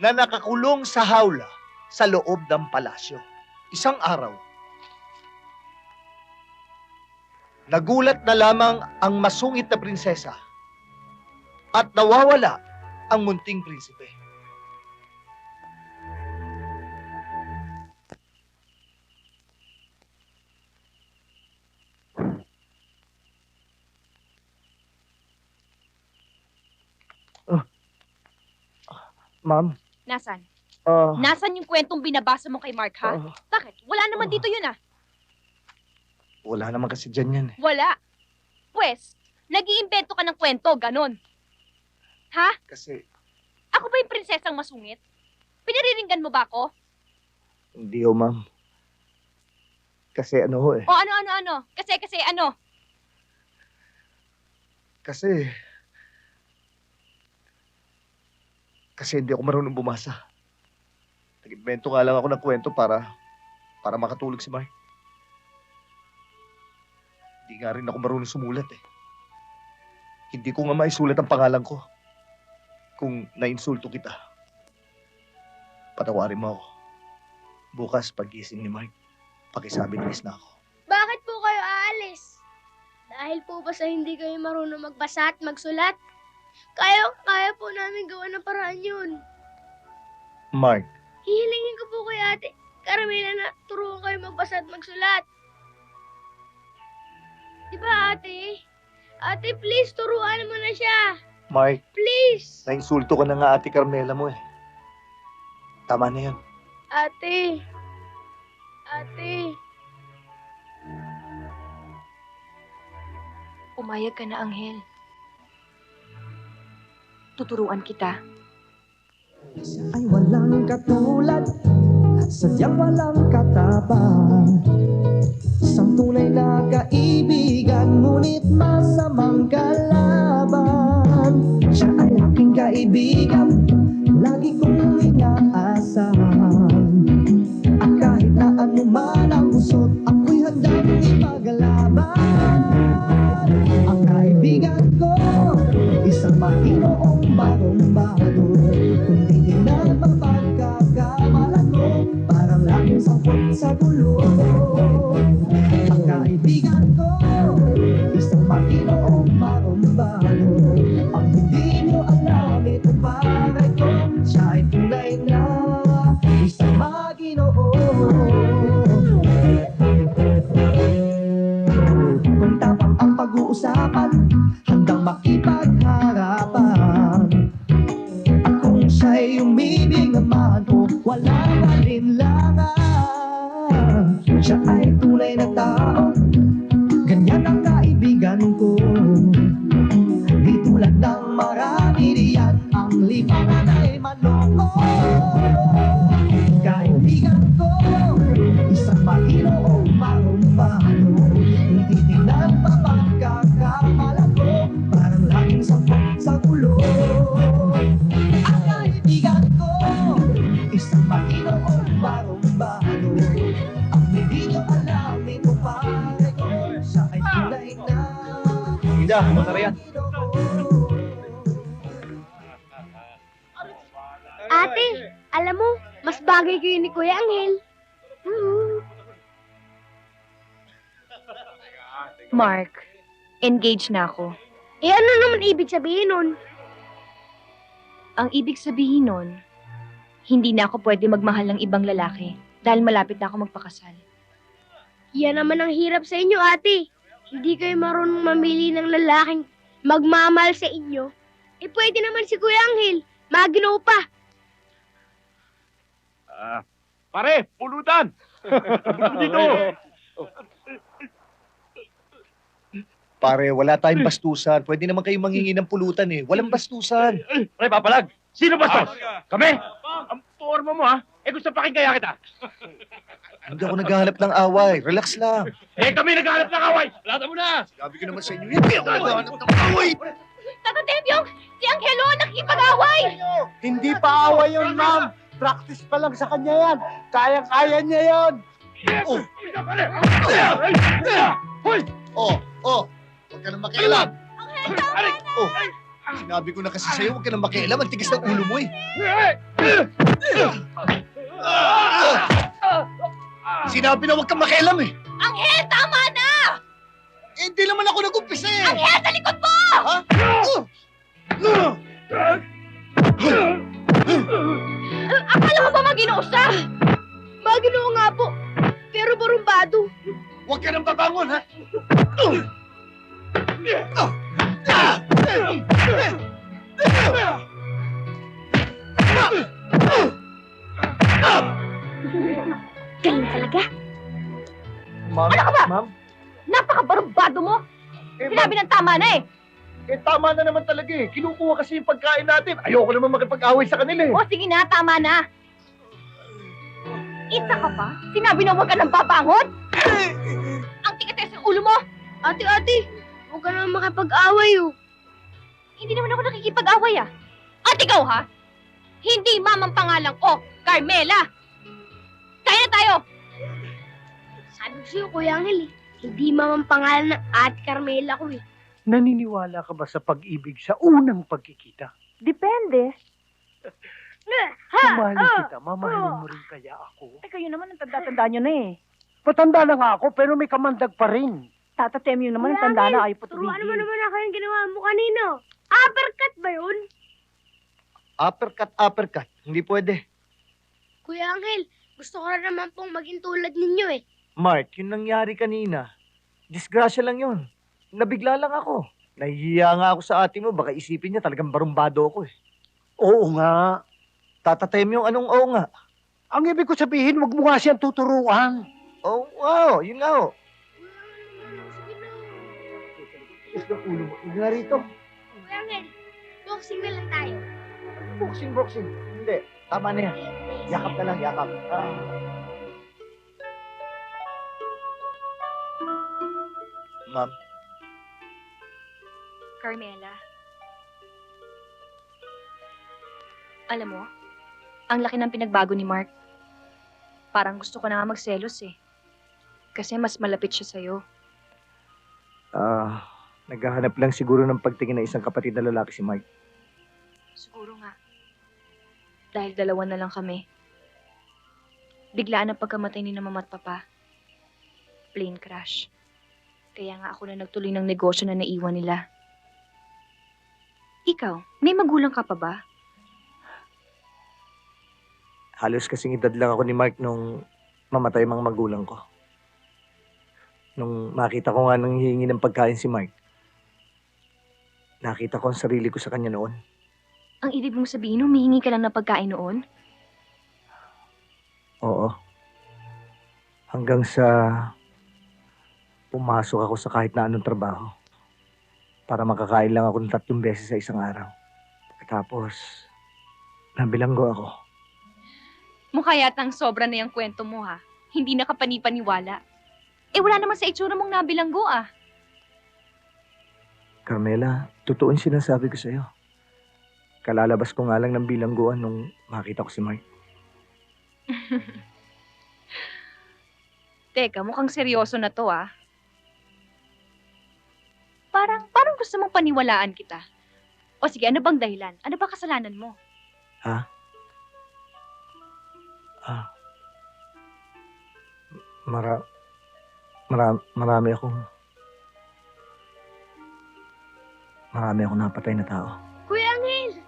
Speaker 7: na nakakulong sa hawla sa loob ng palasyo. Isang araw, nagulat na lamang ang masungit na prinsesa at nawawala ang munting prinsipe. Ma'am?
Speaker 9: Nasaan?
Speaker 7: Ah.
Speaker 9: Nasaan yung kwentong binabasa mo kay Mark, ha? Bakit? Wala naman dito yun, ah.
Speaker 7: Wala naman kasi dyan yan eh.
Speaker 9: Wala. Pwes, nag-iimbento ka ng kwento, ganon. Ha?
Speaker 7: Kasi
Speaker 9: Ako ba yung prinsesang masungit? Pinariringgan mo ba ako?
Speaker 7: hindi ho, ma'am. Kasi ano ho eh.
Speaker 9: O ano? Kasi ano?
Speaker 7: Kasi hindi ako marunong bumasa. Nag-invento nga lang ako ng kwento para makatulog si Mark. Hindi nga rin ako marunong sumulat eh. Hindi ko nga maisulat ang pangalan ko. Kung nainsulto kita, patawarin mo ako. Bukas pag-gising ni Mark, pakisabi nilis na ako.
Speaker 11: Bakit po kayo aalis? Dahil po ba sa hindi kayo marunong magbasa at magsulat? Kaya po namin gawa ng paraan yun.
Speaker 7: Mark,
Speaker 11: Hihilingin ko po kay ate Carmela na turuan kayo magbasa at magsulat. Diba ate? Ate, please, turuan mo na siya.
Speaker 7: Mark,
Speaker 11: Please.
Speaker 7: nainsulto ka na nga ate Carmela mo eh. Tama na yan.
Speaker 11: Ate.
Speaker 9: Umayag ka na, Anghel. Tuturuan kita.
Speaker 19: Ay walang katulad sadyang walang katapang. Isang tunay na kaibigan, ngunit masamang kalaban. Siya ay aking kaibigan, lagi kong inaasahan. At kahit na anuman ang usot, ako'y handang ipaglaban. Ang kaibigan ko, isang Panginoong barumbado. Kung titignan ang pagkakamalan ko, parang laging sangkot sa gulo. Ang kaibigan ko, isang Panginoong barumbado. Ang hindi nyo alam, ito pare ko, siya ay tunay na isang Panginoon. Kung tapang ang pag-uusapan, handang makipagharapan. At kung siya'y umibig naman o walang alinlangan, siya ay tunay na tao, ganyan ang kaibigan ko. Di tulad ng marami diyan, ang limangan ay manoko. Kaibigan ko, isang Panginoong marumbado. Hindi tingnan pa pagkakamalan ko, parang laging sangkot sa gulo. Ang kaibigan ko, isang Panginoong marumbado. Ang hindi nyo alam, ito pare ko, siya ay tunay na.
Speaker 7: Ida, masara yan.
Speaker 11: Ate, alam mo, mas bagay kayo ni Kuya Angel.
Speaker 9: Mark, engaged na ako.
Speaker 11: Eh ano naman ibig sabihin nun?
Speaker 9: Ang ibig sabihin nun, hindi na ako pwede magmahal ng ibang lalaki dahil malapit na ako magpakasal.
Speaker 11: Yan naman ang hirap sa inyo, ate. Hindi kayo marunong mamili ng lalaking magmamahal sa inyo. Eh pwede naman si Kuya Angel, maginaw pa.
Speaker 1: Pare, pulutan! Dito!
Speaker 7: Pare, wala tayong bastusan. Pwede naman kayo mangingi ng pulutan eh. Walang bastusan.
Speaker 14: Pre, papalag! Sino bastos? Kami? Ang forma mo ha? Eh gusto pakinggan kita.
Speaker 7: Hindi ako naghahanap ng away. Relax lang.
Speaker 14: Eh kami naghahanap ng away! Lata mo na!
Speaker 7: Sabi ko naman sa inyo, hindi ako naghahanap ng away!
Speaker 9: Tata Temyong, si Angelo nakikipag-away!
Speaker 4: Hindi pa away yun, ma'am. Practice pa lang sa kanya yan. Kayang-kaya niya yan.
Speaker 7: Oh! Oh! Huwag ka nang makialam. Oh! Sinabi ko na kasi sa'yo, huwag ka nang makialam. Ang tigas ng ulo mo eh. Sinabi na huwag kang makialam eh.
Speaker 9: Angel, tama na!
Speaker 7: Eh, hindi naman ako nag-umpisa eh.
Speaker 9: Angel, sa likod mo!
Speaker 7: Ha?
Speaker 9: Akala mo ba maginoo siya?
Speaker 11: Maginoo nga po, pero barumbado.
Speaker 7: Huwag ka nang babangon, ha?
Speaker 9: Galing talaga.
Speaker 7: Ma'am?
Speaker 9: Ano ka ba?
Speaker 7: Ma'am?
Speaker 9: Napaka-barumbado mo! Sinabi ng tama na eh!
Speaker 7: Eh, tama na naman talaga eh. Kinukuha kasi yung pagkain natin. Ayoko naman makipag-away sa kanila eh.
Speaker 9: O sige na, tama na! Isa ka pa? Sinabi na huwag ka nang babangon? Ang tigas ng ulo mo!
Speaker 11: Ate, huwag ka naman makipag-away oh.
Speaker 9: Hindi naman ako nakikipag-away ah. At ikaw ha? Hindi mamang pangalan ko, Carmela! Kaya na tayo!
Speaker 11: Sabi ko sa'yo, Kuya Angel eh. Hindi mamang pangalan ng Ate Carmela ko eh.
Speaker 4: Naniniwala ka ba sa pag-ibig sa unang pagkikita?
Speaker 5: Depende.
Speaker 4: Mamahalin kita, mamahalin mo rin kaya ako.
Speaker 5: Eh, kayo naman ang tanda-tanda nyo na eh.
Speaker 4: Patanda na nga ako, pero may kamandag pa rin.
Speaker 5: Tata Temyo naman ang tanda na, ayaw
Speaker 11: Turuan mo
Speaker 5: patumigil.
Speaker 11: naman ako yung ginawa mo kanino. Uppercut ba yun?
Speaker 7: Uppercut. Hindi pwede.
Speaker 11: Kuya Angel, gusto ko rin naman pong maging tulad ninyo eh.
Speaker 7: Mark, yung nangyari kanina. Disgrasya lang yun. Nabigla lang ako. Nahihiya nga ako sa ate mo. Baka isipin niya talagang barumbado ako eh.
Speaker 4: Oo nga.
Speaker 7: Tatatem yung anong oo nga.
Speaker 4: Ang ibig ko sabihin, wag mo nga siyang tuturuan.
Speaker 7: Oh, wow. Yun nga oh. Tigas ng ulo mo. Huwag nga rito.
Speaker 11: Kuya Angel, boxing na lang tayo.
Speaker 7: Boxing. Hindi. Tama na yan. Yakap na lang, yakap. Ma'am,
Speaker 9: Carmela. Alam mo, ang laki ng pinagbago ni Mark. Parang gusto ko na nga magselos eh. Kasi mas malapit siya sa'yo.
Speaker 7: naghahanap lang siguro ng pagtingin ng isang kapatid na lalaki si Mike.
Speaker 9: Siguro nga. Dahil dalawa na lang kami. Biglaan ang pagkamatay ni na mama at papa. Plane crash. Kaya nga ako na nagtuloy ng negosyo na naiwan nila. Ikaw, may magulang ka pa ba?
Speaker 7: Halos kasing edad lang ako ni Mark nung mamatay ang mga magulang ko. Nung makita ko nga nang hihingi ng pagkain si Mark, nakita ko ang sarili ko sa kanya noon.
Speaker 9: Ang ibig mong sabihin, humihingi ka lang ng pagkain noon?
Speaker 7: Oo. Hanggang sa pumasok ako sa kahit na anong trabaho para makakain lang ako ng 3 beses sa isang araw. Tapos, nabilanggo ako.
Speaker 9: Mukha yatang sobra na yung kwento mo ha. Hindi na kapanipaniwala. Eh wala naman sa itsura mong nabilanggo ah.
Speaker 7: Carmela, totoo yung sinasabi ko sa'yo. Kalalabas ko nga lang ng bilangguan nung makita ko si Mike.
Speaker 9: Teka, mukhang seryoso na to ah. Parang gusto mong paniwalaan kita. O sige, ano bang dahilan? Ano ba kasalanan mo?
Speaker 7: Ha? Marami akong napatay na tao.
Speaker 11: Kuya Angel!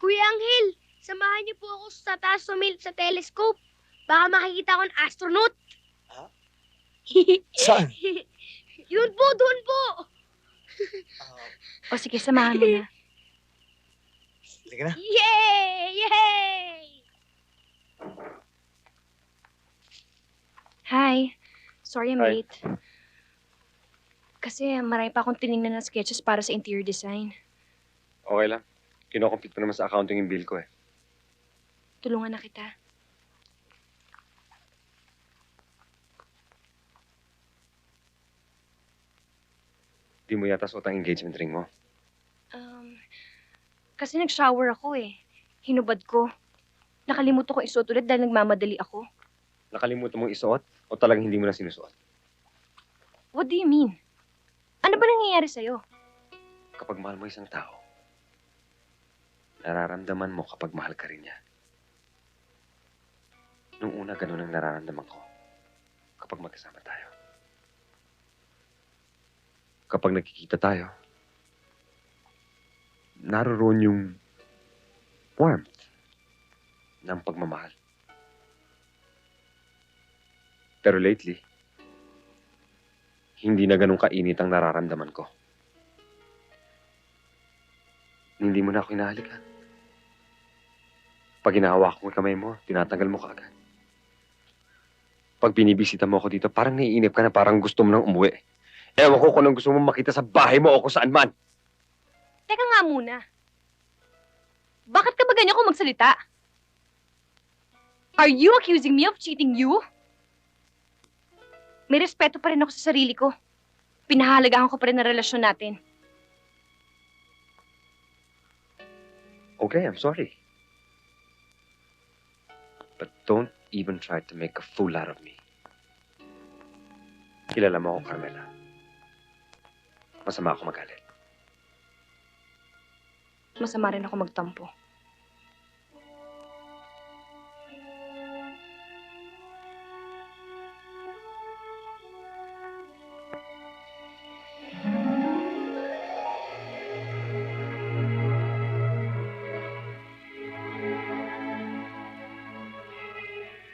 Speaker 11: Kuya Angel, samahan niyo po ako sa taas sumilip sa telescope. Baka makikita ko ng astronaut. Ha?
Speaker 7: Saan?
Speaker 11: Yun po, doon po.
Speaker 9: O sige, samahan mo na.
Speaker 7: Halika na.
Speaker 11: Yay! Yay!
Speaker 9: Hi. Sorry I'm
Speaker 1: Hi.
Speaker 9: late. Kasi marami pa akong tinignan na sketches para sa interior design.
Speaker 14: Okay lang. Kinocompute pa naman sa accounting yung bill ko eh.
Speaker 9: Tulungan na kita.
Speaker 14: Di mo yata suot ang engagement ring mo.
Speaker 9: Kasi nag-shower ako eh. Hinubad ko. Nakalimutan ko isuot ulit dahil nagmamadali ako.
Speaker 14: Nakalimutan mong isuot o talagang hindi mo na sinusuot?
Speaker 9: What do you mean? Ano ba nangyayari sa'yo?
Speaker 14: Kapag mahal mo isang tao, nararamdaman mo kapag mahal ka rin niya. Nung una, ganun ang nararamdaman ko kapag magkasama tayo. Kapag nagkikita tayo, naroon yung warmth ng pagmamahal. Pero lately, hindi na ganun kainit ang nararamdaman ko. Hindi mo na ako hinahalikan. Pag hinahawak ko ang kamay mo, tinatanggal mo kaagad. Pag binibisita mo ako dito, parang naiinip ka na parang gusto mo nang umuwi. Ewan ko kung anong gusto mo makita sa bahay mo o kung saan man.
Speaker 9: Teka nga muna. Bakit ka ba ganyan kung magsalita? Are you accusing me of cheating you? May respeto pa rin ako sa sarili ko. Pinahalagahan ko pa rin ang relasyon natin.
Speaker 14: Okay, I'm sorry. But don't even try to make a fool out of me. Kilala mo ako, Carmela. Masama ako magalit.
Speaker 9: Masama rin ako magtampo.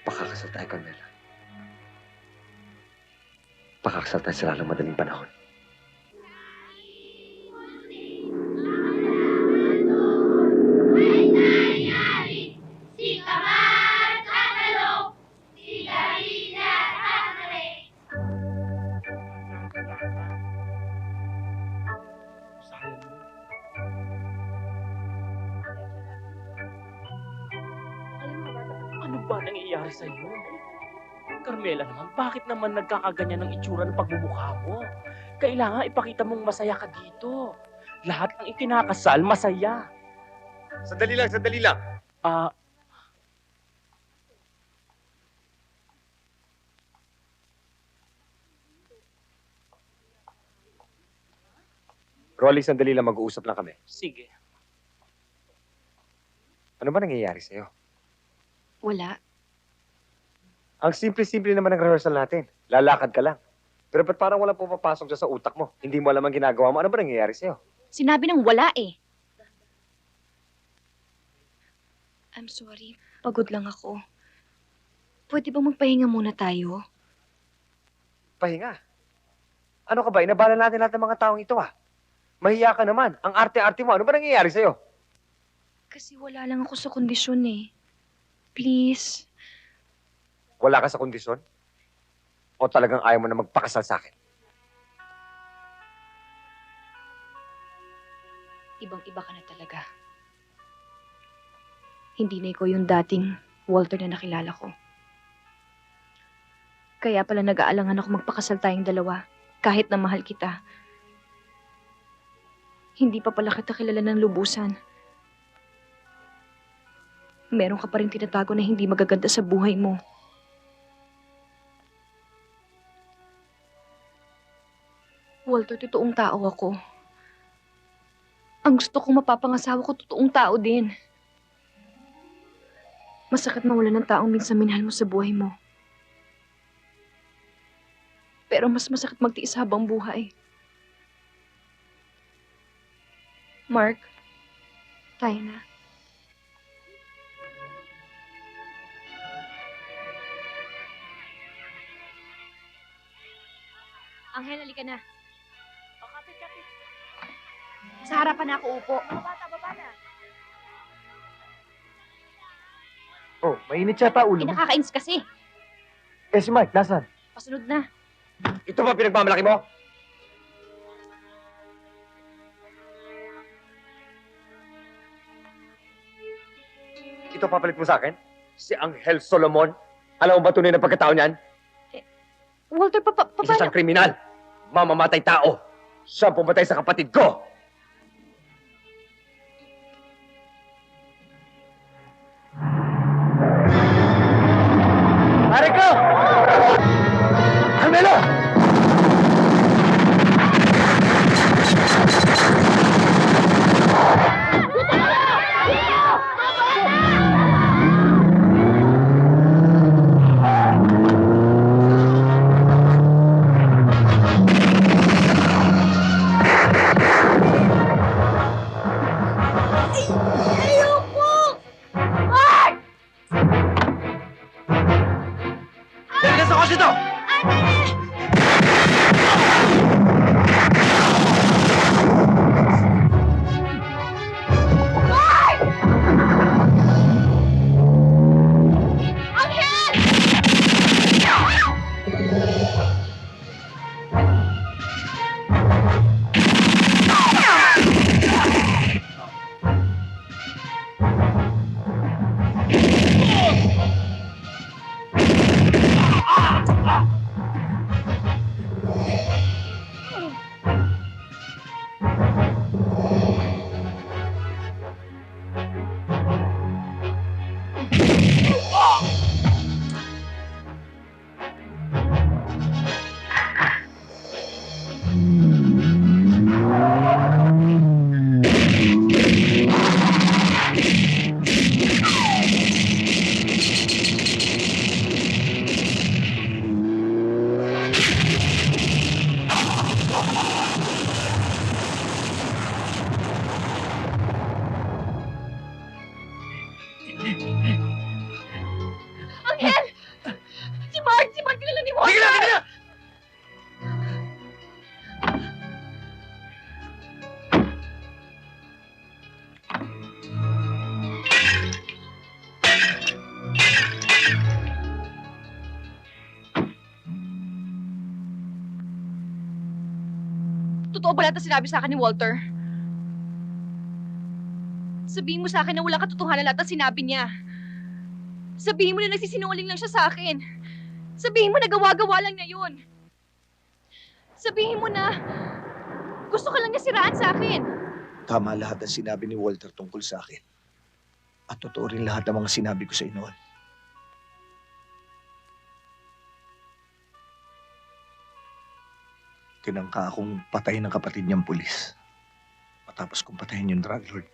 Speaker 14: Pakakasal tayo, Carmela. Pakakasal tayo sa lalong madaling panahon.
Speaker 19: Si Kamal Tatalo, si Darina Tatare.
Speaker 20: ba nangyayari sa iyo? Carmela naman, bakit naman nagkakaganyan ng itsura ng pagmumukha mo? Kailangan ipakita mong masaya ka dito. Lahat ng ikinakasal, masaya.
Speaker 14: Sandali lang, sandali lang. Rolly, sandali lang, mag-uusap lang kami.
Speaker 20: Sige.
Speaker 14: Ano ba nangyayari sa'yo?
Speaker 9: Wala.
Speaker 14: Ang simple-simple naman ng rehearsal natin. Lalakad ka lang. Pero ba't parang walang pumapasok dyan sa utak mo? Hindi mo alam ang ginagawa mo. Ano ba nangyayari sa'yo?
Speaker 9: Sinabi ng wala eh. I'm sorry. Pagod lang ako. Pwede bang magpahinga muna tayo?
Speaker 14: Pahinga. Ano ka ba? Inabala natin lahat ng mga taong ito ah. Mahiya ka naman. Ang arte-arte mo. Ano ba nangyayari sa'yo?
Speaker 9: Kasi wala lang ako sa kondisyon eh. Please.
Speaker 14: Wala ka sa kondisyon? O talagang ayaw mo na magpakasal sa akin?
Speaker 9: Ibang-iba ka na talaga. Hindi na ikaw yung dating Walter na nakilala ko. Kaya pala nag-aalangan ako magpakasal tayong dalawa, kahit na mahal kita. Hindi pa pala kita kilala ng lubusan. Meron ka pa rin tinatago na hindi magaganda sa buhay mo. Walter, totoong tao ako. Ang gusto kong mapapangasawa ko, totoong tao din. Masakit mawalan ng taong minsan minahal mo sa buhay mo. Pero mas masakit magtiis habang buhay. Mark, tayo na. Anghel, halika na. Sa harapan na ako upo. Baba na.
Speaker 14: Oh, mainit yata ulo mo.
Speaker 9: Nakakainis kasi.
Speaker 14: Eh si Mike, nasaan?
Speaker 9: Pasunod na.
Speaker 14: Ito ba pinagmamalaki mo? Ito papalit mo sa akin? Si Angel Solomon? Alam mo ba tunay na pagkatao niyan?
Speaker 9: Walter,
Speaker 14: Isa siyang kriminal. Mamamatay tao. Siya ang pumatay sa kapatid ko. Pare ko! Carmelo!
Speaker 9: Angel! Si Mark! Si Mark! Kilala ni Walter!
Speaker 14: Tigil na!
Speaker 9: Totoo ba lahat na sinabi sa akin ni Walter? Sabihin mo sa akin na walang katotohanan lahat na sinabi niya. Sabihin mo na nagsisinungaling lang siya sa akin. Sabihin mo na gawa-gawa lang na yun. Sabihin mo na gusto ka lang niya siraan sa akin.
Speaker 7: Tama lahat ng sinabi ni Walter tungkol sa akin. At totoo rin lahat ng mga sinabi ko sa inyo. Tinangka akong patayin ng kapatid niyang pulis. Matapos kong patayin yung drug lord.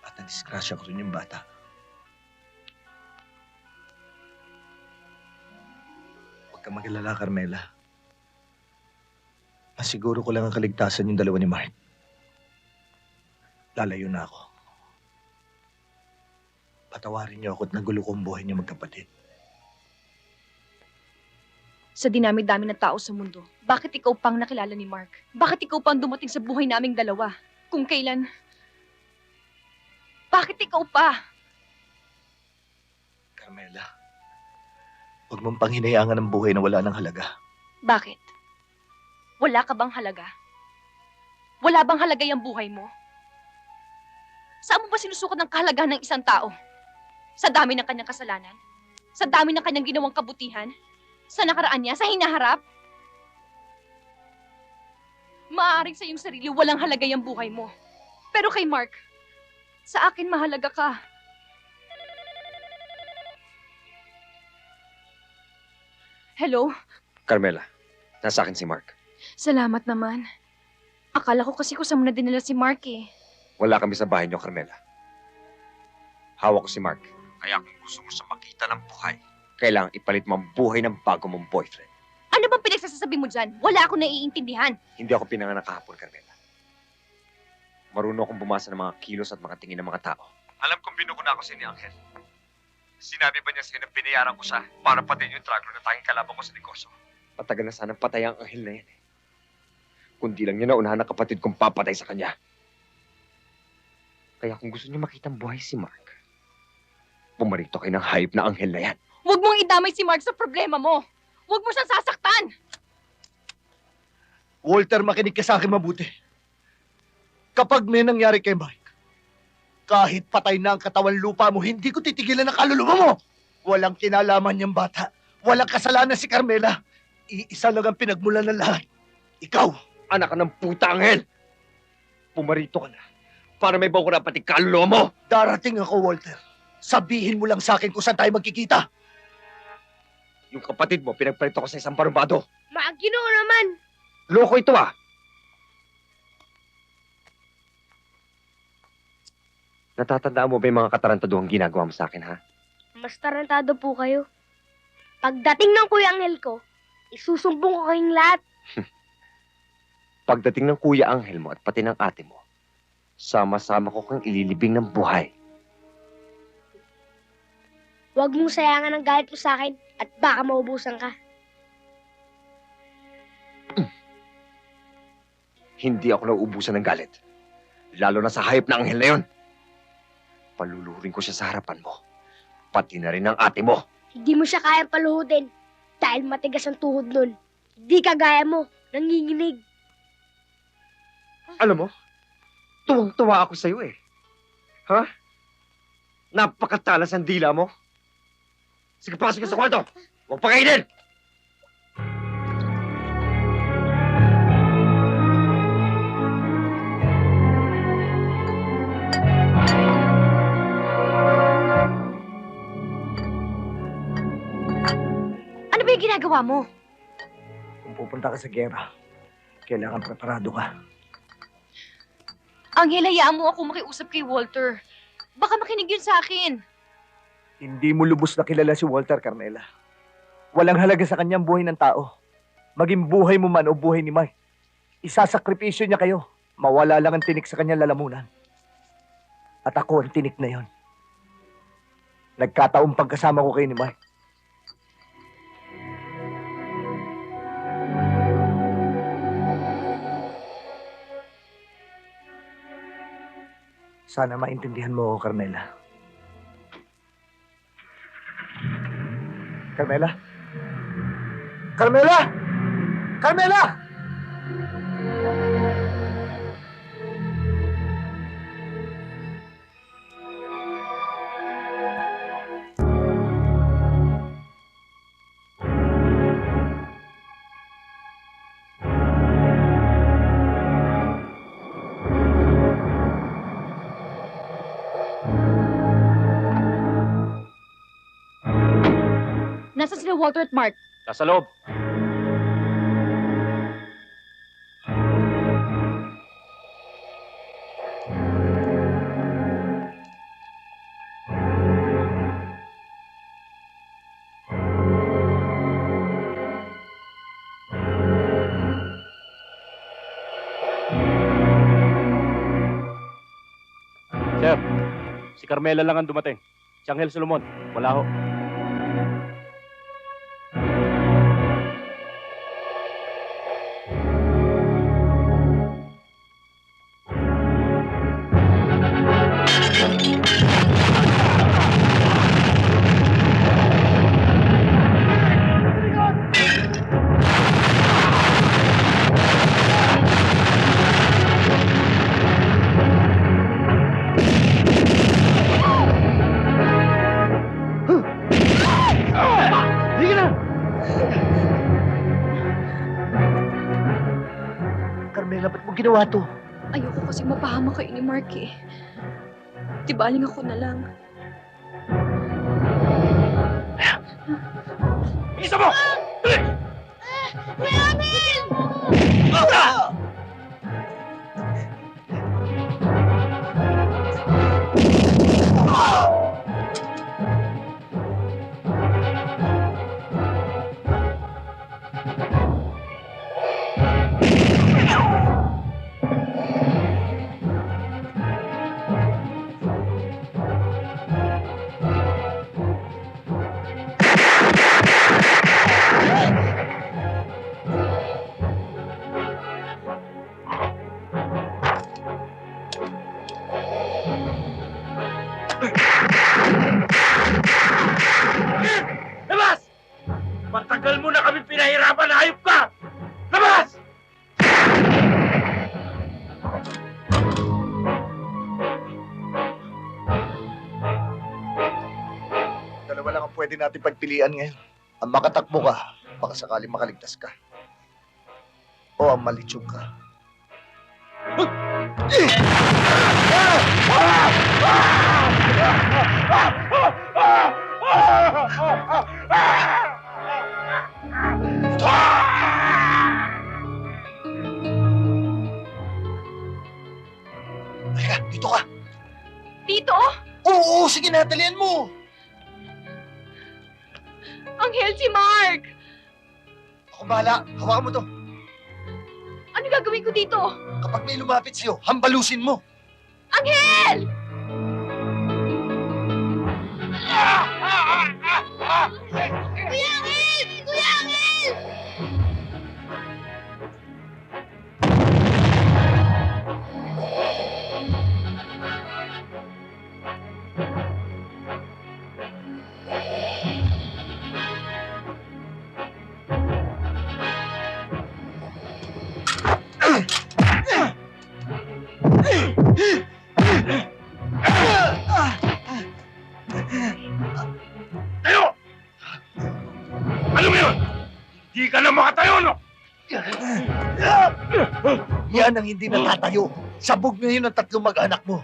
Speaker 7: At nadisgrasya ko rin yung bata. Huwag kang mag-alala, Carmela. Masiguro ko lang ang kaligtasan yung dalawa ni Mark. Lalayo na ako. Patawarin niyo ako at nagulo ko ang buhay niyo magkapatid.
Speaker 9: Sa dinami-dami ng tao sa mundo, bakit ikaw pang nakilala ni Mark? Bakit ikaw pang dumating sa buhay naming dalawa? Kung kailan? Bakit ikaw pa?
Speaker 7: Carmela, huwag mong panghinayangan ang buhay na wala ng halaga.
Speaker 9: Bakit? Wala ka bang halaga? Wala bang halaga yung buhay mo? Saan mo ba sinusukat ng kahalagahan ng isang tao? Sa dami ng kanyang kasalanan? Sa dami ng kanyang ginawang kabutihan? Sa nakaraan niya? Sa hinaharap? Maaaring sa iyong sarili walang halaga yung buhay mo. Pero kay Mark, sa akin mahalaga ka. Hello?
Speaker 14: Carmela, nasa akin si Mark.
Speaker 9: Salamat naman. Akala ko kasi kung saan mo na dinala si Mark eh.
Speaker 14: Wala kami sa bahay niyo, Carmela. Hawak ko si Mark. Kaya kung gusto mo siya makita ng buhay, kailangang ipalit mo ang buhay ng bago mong boyfriend.
Speaker 9: Ano bang pinagsasabi mo dyan? Wala akong naiintindihan.
Speaker 14: Hindi ako pinanganak kahapon, Carmela. Marunong akong bumasa ng mga kilos at mga tingin ng mga tao. Alam kong binuko na ako sa ni Angel. Sinabi ba niya sa'yo na binayaran ko siya para patayin yung trucker na tanging kalaban ko sa negosyo? Matagal na sanang patay ang Angel na yan eh. Kundi lang niya naunahan ng kapatid kong papatay sa kanya. Kaya kung gusto niyo makita ang buhay si Mark, pumarito kayo ng hayop na Angel na yan.
Speaker 9: Huwag mong idamay si Mark sa problema mo. Huwag mo siyang sasaktan.
Speaker 7: Walter, makinig ka sa akin mabuti. Kapag may nangyari kay Mike, kahit patay na ang katawan lupa mo, hindi ko titigilan ang kaluluwa mo. Walang kinalaman niyang bata. Walang kasalanan si Carmela. Iisa lang ang pinagmulan ng lahat. Ikaw.
Speaker 14: Anak ka ng puta, Angel. Pumarito ka na para may bago na pati kaluluwa mo.
Speaker 7: Darating ako, Walter. Sabihin mo lang sa akin kung saan tayo magkikita.
Speaker 14: Yung kapatid mo, pinagparito ko sa isang barubado.
Speaker 11: Maagino naman.
Speaker 14: Loko ito ah. Natatandaan mo ba yung mga katarantaduhang ginagawa mo sa akin, ha?
Speaker 11: Mas tarantado po kayo. Pagdating ng Kuya Angel ko, isusumbong ko kayong lahat.
Speaker 14: Pagdating ng Kuya Angel mo at pati ng ate mo, sama-sama ko kang ililibing ng buhay.
Speaker 11: Huwag mong sayangan ang galit mo sa akin at baka maubusan ka.
Speaker 14: Hindi ako nauubusan ng galit. Lalo na sa hayop na Angel na yun. Paluluhurin ko siya sa harapan mo. Pati na rin ang ate mo.
Speaker 11: Hindi mo siya kayang paluhudin dahil matigas ang tuhod nun. Hindi kagaya mo, nanginginig.
Speaker 14: Alam mo, tuwang-tuwa ako sa'yo eh. Ha? Napakatalas ang dila mo. Sige, pasok ka sa kwarto. Huwag pa kainin!
Speaker 9: Ano ba yung ginagawa mo?
Speaker 7: Kung pupunta ka sa gera, kailangan preparado ka.
Speaker 9: Angel, hayaan mo ako makiusap kay Walter. Baka makinig yun sa akin.
Speaker 7: Hindi mo lubos na kilala si Walter, Carmela. Walang halaga sa kanyang buhay ng tao. Maging buhay mo man o buhay ni Mike. Isasakripisyo niya kayo. Mawala lang ang tinik sa kanyang lalamunan. At ako ang tinik na yon. Nagkataong pagkasama ko kayo ni Mike. Sana maintindihan mo ako, Carmela. Carmela? Carmela! Carmela!
Speaker 9: Nasaan sila Walter at Mark?
Speaker 20: Nasa loob. Sir, si Carmela lang ang dumating. Si Angel Solomon, wala ho.
Speaker 3: Carmela, ba't mo ginawa to?
Speaker 9: Ayoko kasi mapahama kayo ni Mark eh. Tibaling ako na lang.
Speaker 15: Isa mo! Dali!
Speaker 11: Kuya Angel!
Speaker 15: Labas! Matagal mo na kami pinahirapan, hayop ka! Labas!
Speaker 7: Dalawa lang ang pwede natin pagpilian ngayon. Ang makatakbo ka, baka sakaling makaligtas ka. O ang malitsong ka. Teka, dito ka.
Speaker 9: Dito?
Speaker 7: Oo, sige na, talian mo.
Speaker 9: Angel, si Mark!
Speaker 7: Ako bahala, hawakan mo to.
Speaker 9: Ano gagawin ko dito?
Speaker 7: Kapag may lumapit sa'yo, hambalusin mo.
Speaker 9: Angel!
Speaker 11: Kuya Angel! Kuya Angel!
Speaker 15: Tayo! Ano mo yun? Hindi ka na makatayo, no?
Speaker 7: Yan ang hindi natatayo. Sabog na yun ang tatlong mag-anak mo.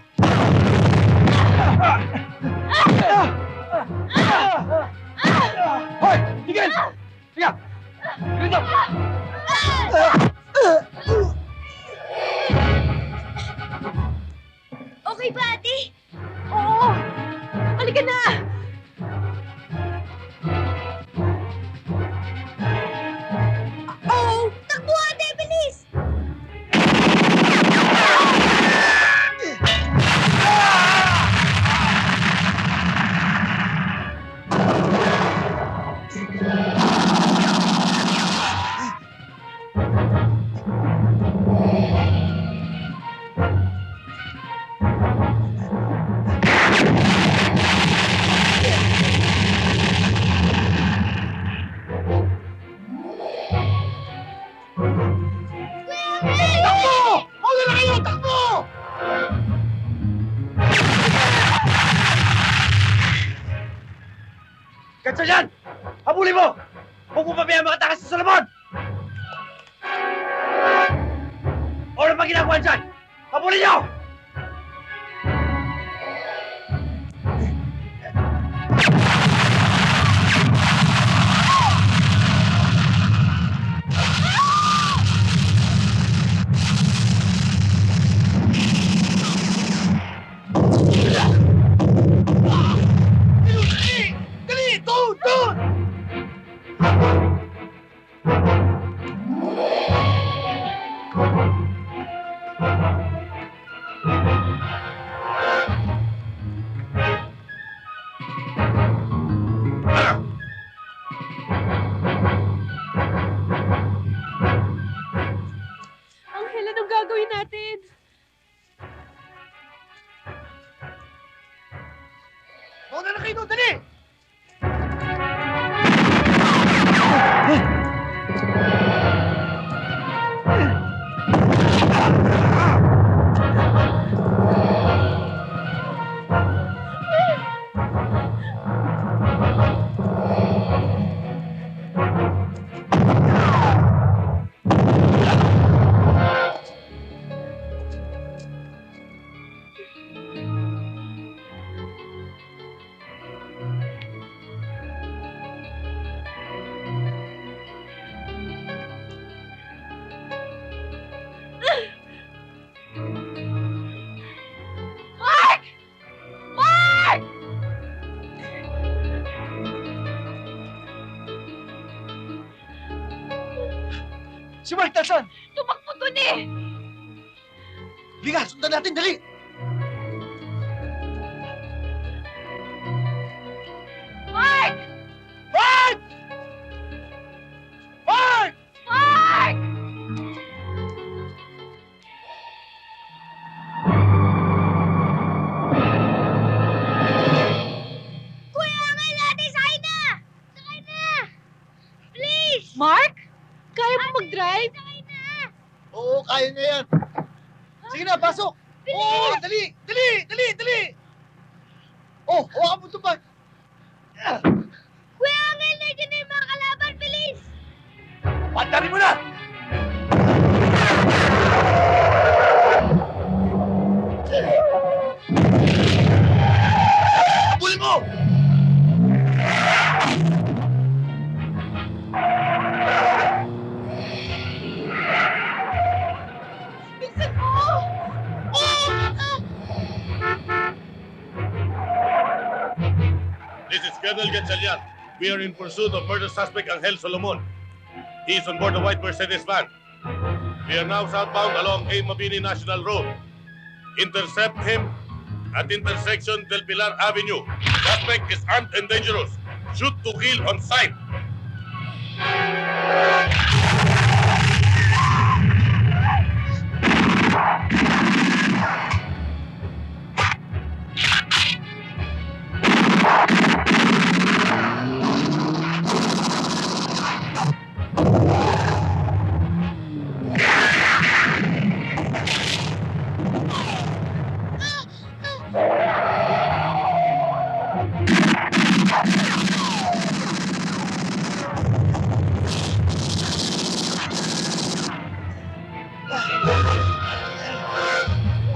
Speaker 15: Hoy! Tigil! Sige! Dito!
Speaker 11: Okay ba, ate?
Speaker 9: Oo! Halika na!
Speaker 11: Oo! Takbo, ate! Bilis!
Speaker 15: Takbo! Ano na kayo? Takbo! Katsa yan! Habulin mo! Huwag mo pabayaan makatakas sa Solomon! Ano pa ginagawa dyan? Habulin niyo! kayo doon, dali!
Speaker 9: Mark! Mark!
Speaker 15: Si Mark Nelson!
Speaker 9: Tumakbo dun eh!
Speaker 15: Liga, sundan natin, dali!
Speaker 9: Mark!
Speaker 15: Mark! Mark!
Speaker 9: Mark!
Speaker 11: Kuya, Angel natin! Sakay na! Sakay na! Please!
Speaker 5: Mark? Kaya mo mag-drive?
Speaker 11: Sakay na!
Speaker 15: Oo, kaya niya yan. Sige na, pasok! Oo, dali! Dali! Dali! Dali! Oh, hawakan mo ito ba?
Speaker 11: Kuya Angel, nandiyan na yung mga kalaban! Bilis!
Speaker 15: Pandarin mo na! Habulin mo!
Speaker 11: Bilisan mo!
Speaker 21: This is Colonel Gatchalian. We are in pursuit of murder suspect Angel Solomon. He is on board a white Mercedes van. We are now southbound along A. Mabini National Road. Intercept him at intersection Del Pilar Avenue. Suspect is armed and dangerous. Shoot to kill on sight.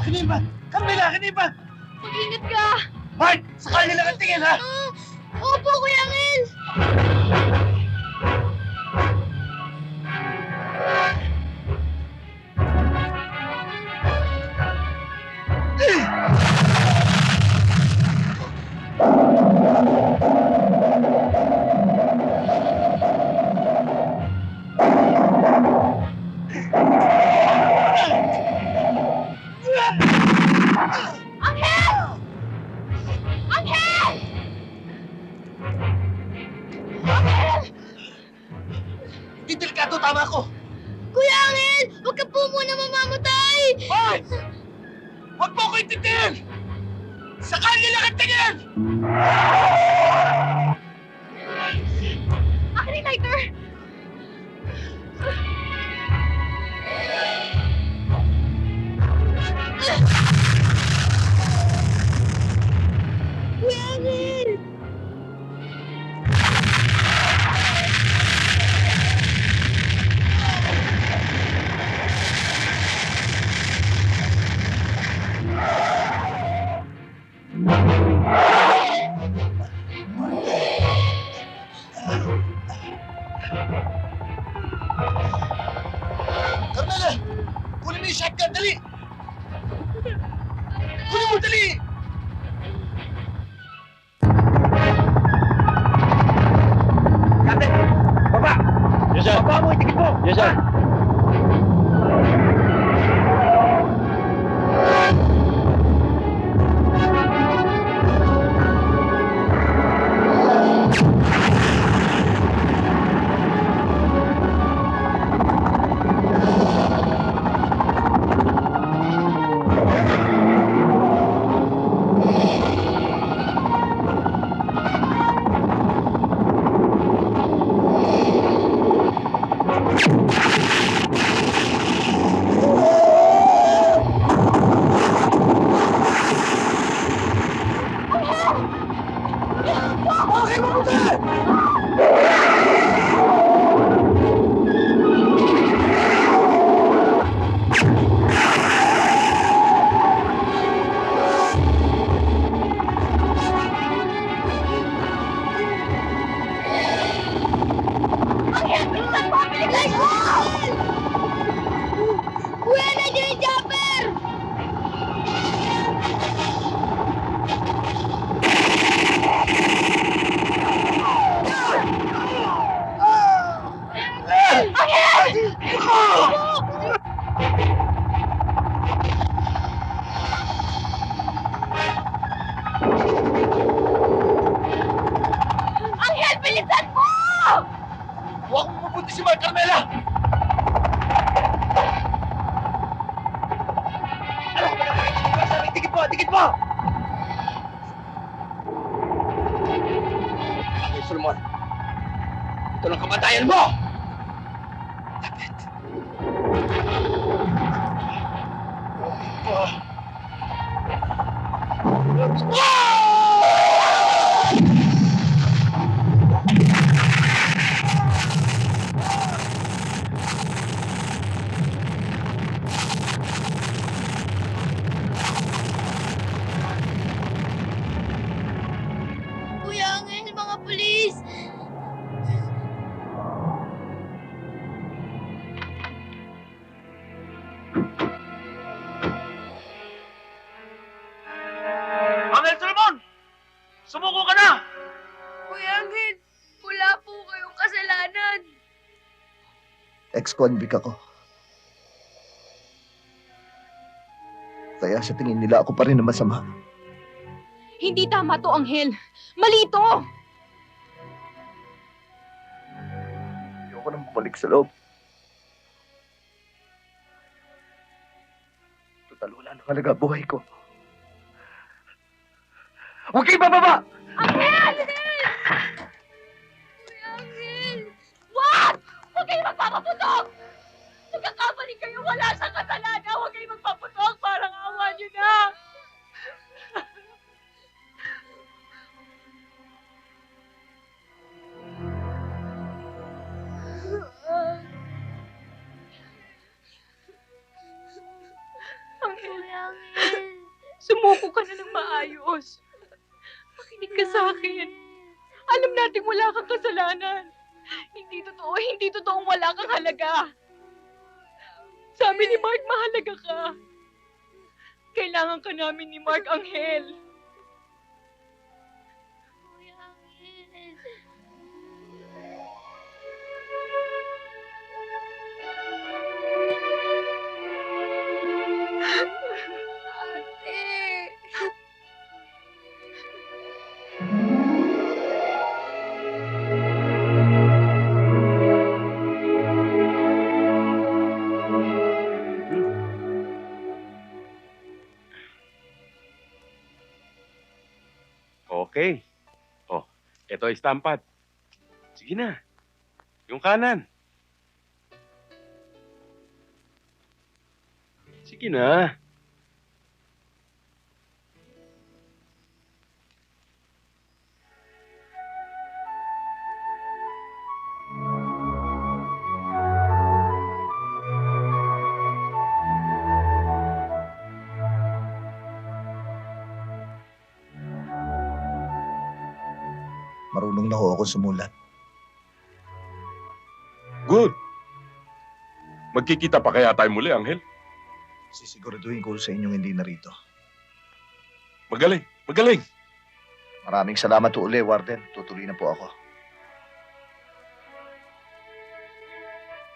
Speaker 15: Kaniban! Kamila, kaniban!
Speaker 9: Mag-ingat ka!
Speaker 15: Mark! Sa kanila ang tingin, ha?
Speaker 11: Opo, Kuya Angel!
Speaker 9: Angel! Angel! Angel!
Speaker 15: Hindi delikado, tama ko!
Speaker 11: Kuya Angel! Huwag ka po muna mamamatay!
Speaker 15: Hoy! Huwag mo ko itindihin! Sa kanila ang tingin!
Speaker 9: Akin yung lighter!
Speaker 11: Kuya Angel!
Speaker 15: Carmela! Kunin mo yung shotgun, dali! Kunin mo, dali! Captain! Baba!
Speaker 20: Yes, sir.
Speaker 15: Baba mo, itigil mo!
Speaker 20: Yes, sir.
Speaker 15: Dikit mo! Okay, Solomon. Ito lang kamatayan mo!
Speaker 11: Kuya Angel, mga pulis!
Speaker 15: Angel Solomon! Sumuko ka na!
Speaker 11: Kuya Angel, wala po kayong kasalanan.
Speaker 7: Ex-convict ako. Kaya sa tingin nila ako pa rin na masama.
Speaker 9: Hindi tama to, Anghel. Mali to!
Speaker 7: Ayoko nang bumalik sa loob. Total, wala nang halaga buhay ko. Huwag kayo bababa!
Speaker 9: Anghel! Kuya Anghel! Wag! Huwag kayo magpapaputok! Nagkakamali kayo, wala siyang kasalanan! Huwag kayo magpaputok! Parang awa niyo na! Anghel, sumuko ka na ng maayos. Makinig ka sa akin. Alam nating wala kang kasalanan. Hindi totoong wala kang halaga. Sabi ni Mark, mahalaga ka. Kailangan ka namin ni Mark, Anghel.
Speaker 1: Okay. Oh, ito istampat. Sige na. Yung kanan. Sige na.
Speaker 7: Marunong na ho ako sumulat.
Speaker 1: Good. Magkikita pa kaya tayo muli, Anghel?
Speaker 7: Sisiguraduhin ko sa inyong hindi narito.
Speaker 1: Magaling, magaling.
Speaker 7: Maraming salamat po uli, Warden. Tutuloy na po ako.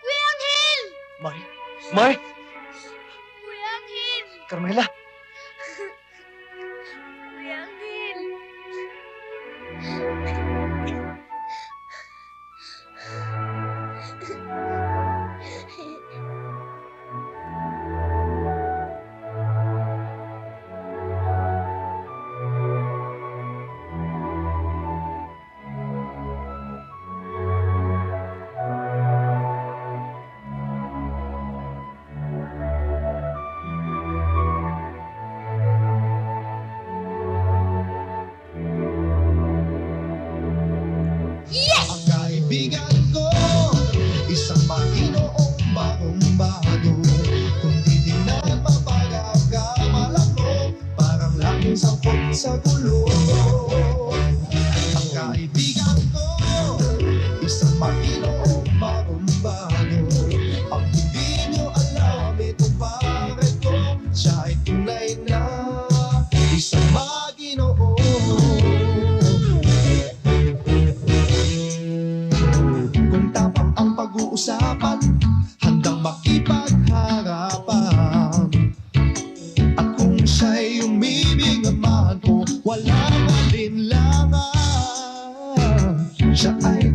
Speaker 11: Kuya Angel!
Speaker 7: May! May!
Speaker 11: Kuya Angel!
Speaker 7: Carmela!
Speaker 11: Kuya Angel!
Speaker 19: Ang kaibigan ko, isang Panginoong bakumbado. Kung di din napapagkakamalan mo, parang laging sangkot sa gulo. Ang kaibigan ko, isang Panginoong bakumbado. Ang hindi nyo alam, itong bakit ko, siya ay tunay na isang Panginoon. Kung tapang ang pag-uusapan, handang makipagharapan. At kung siya'y umibig naman ko, walang alinlangan. Siya ay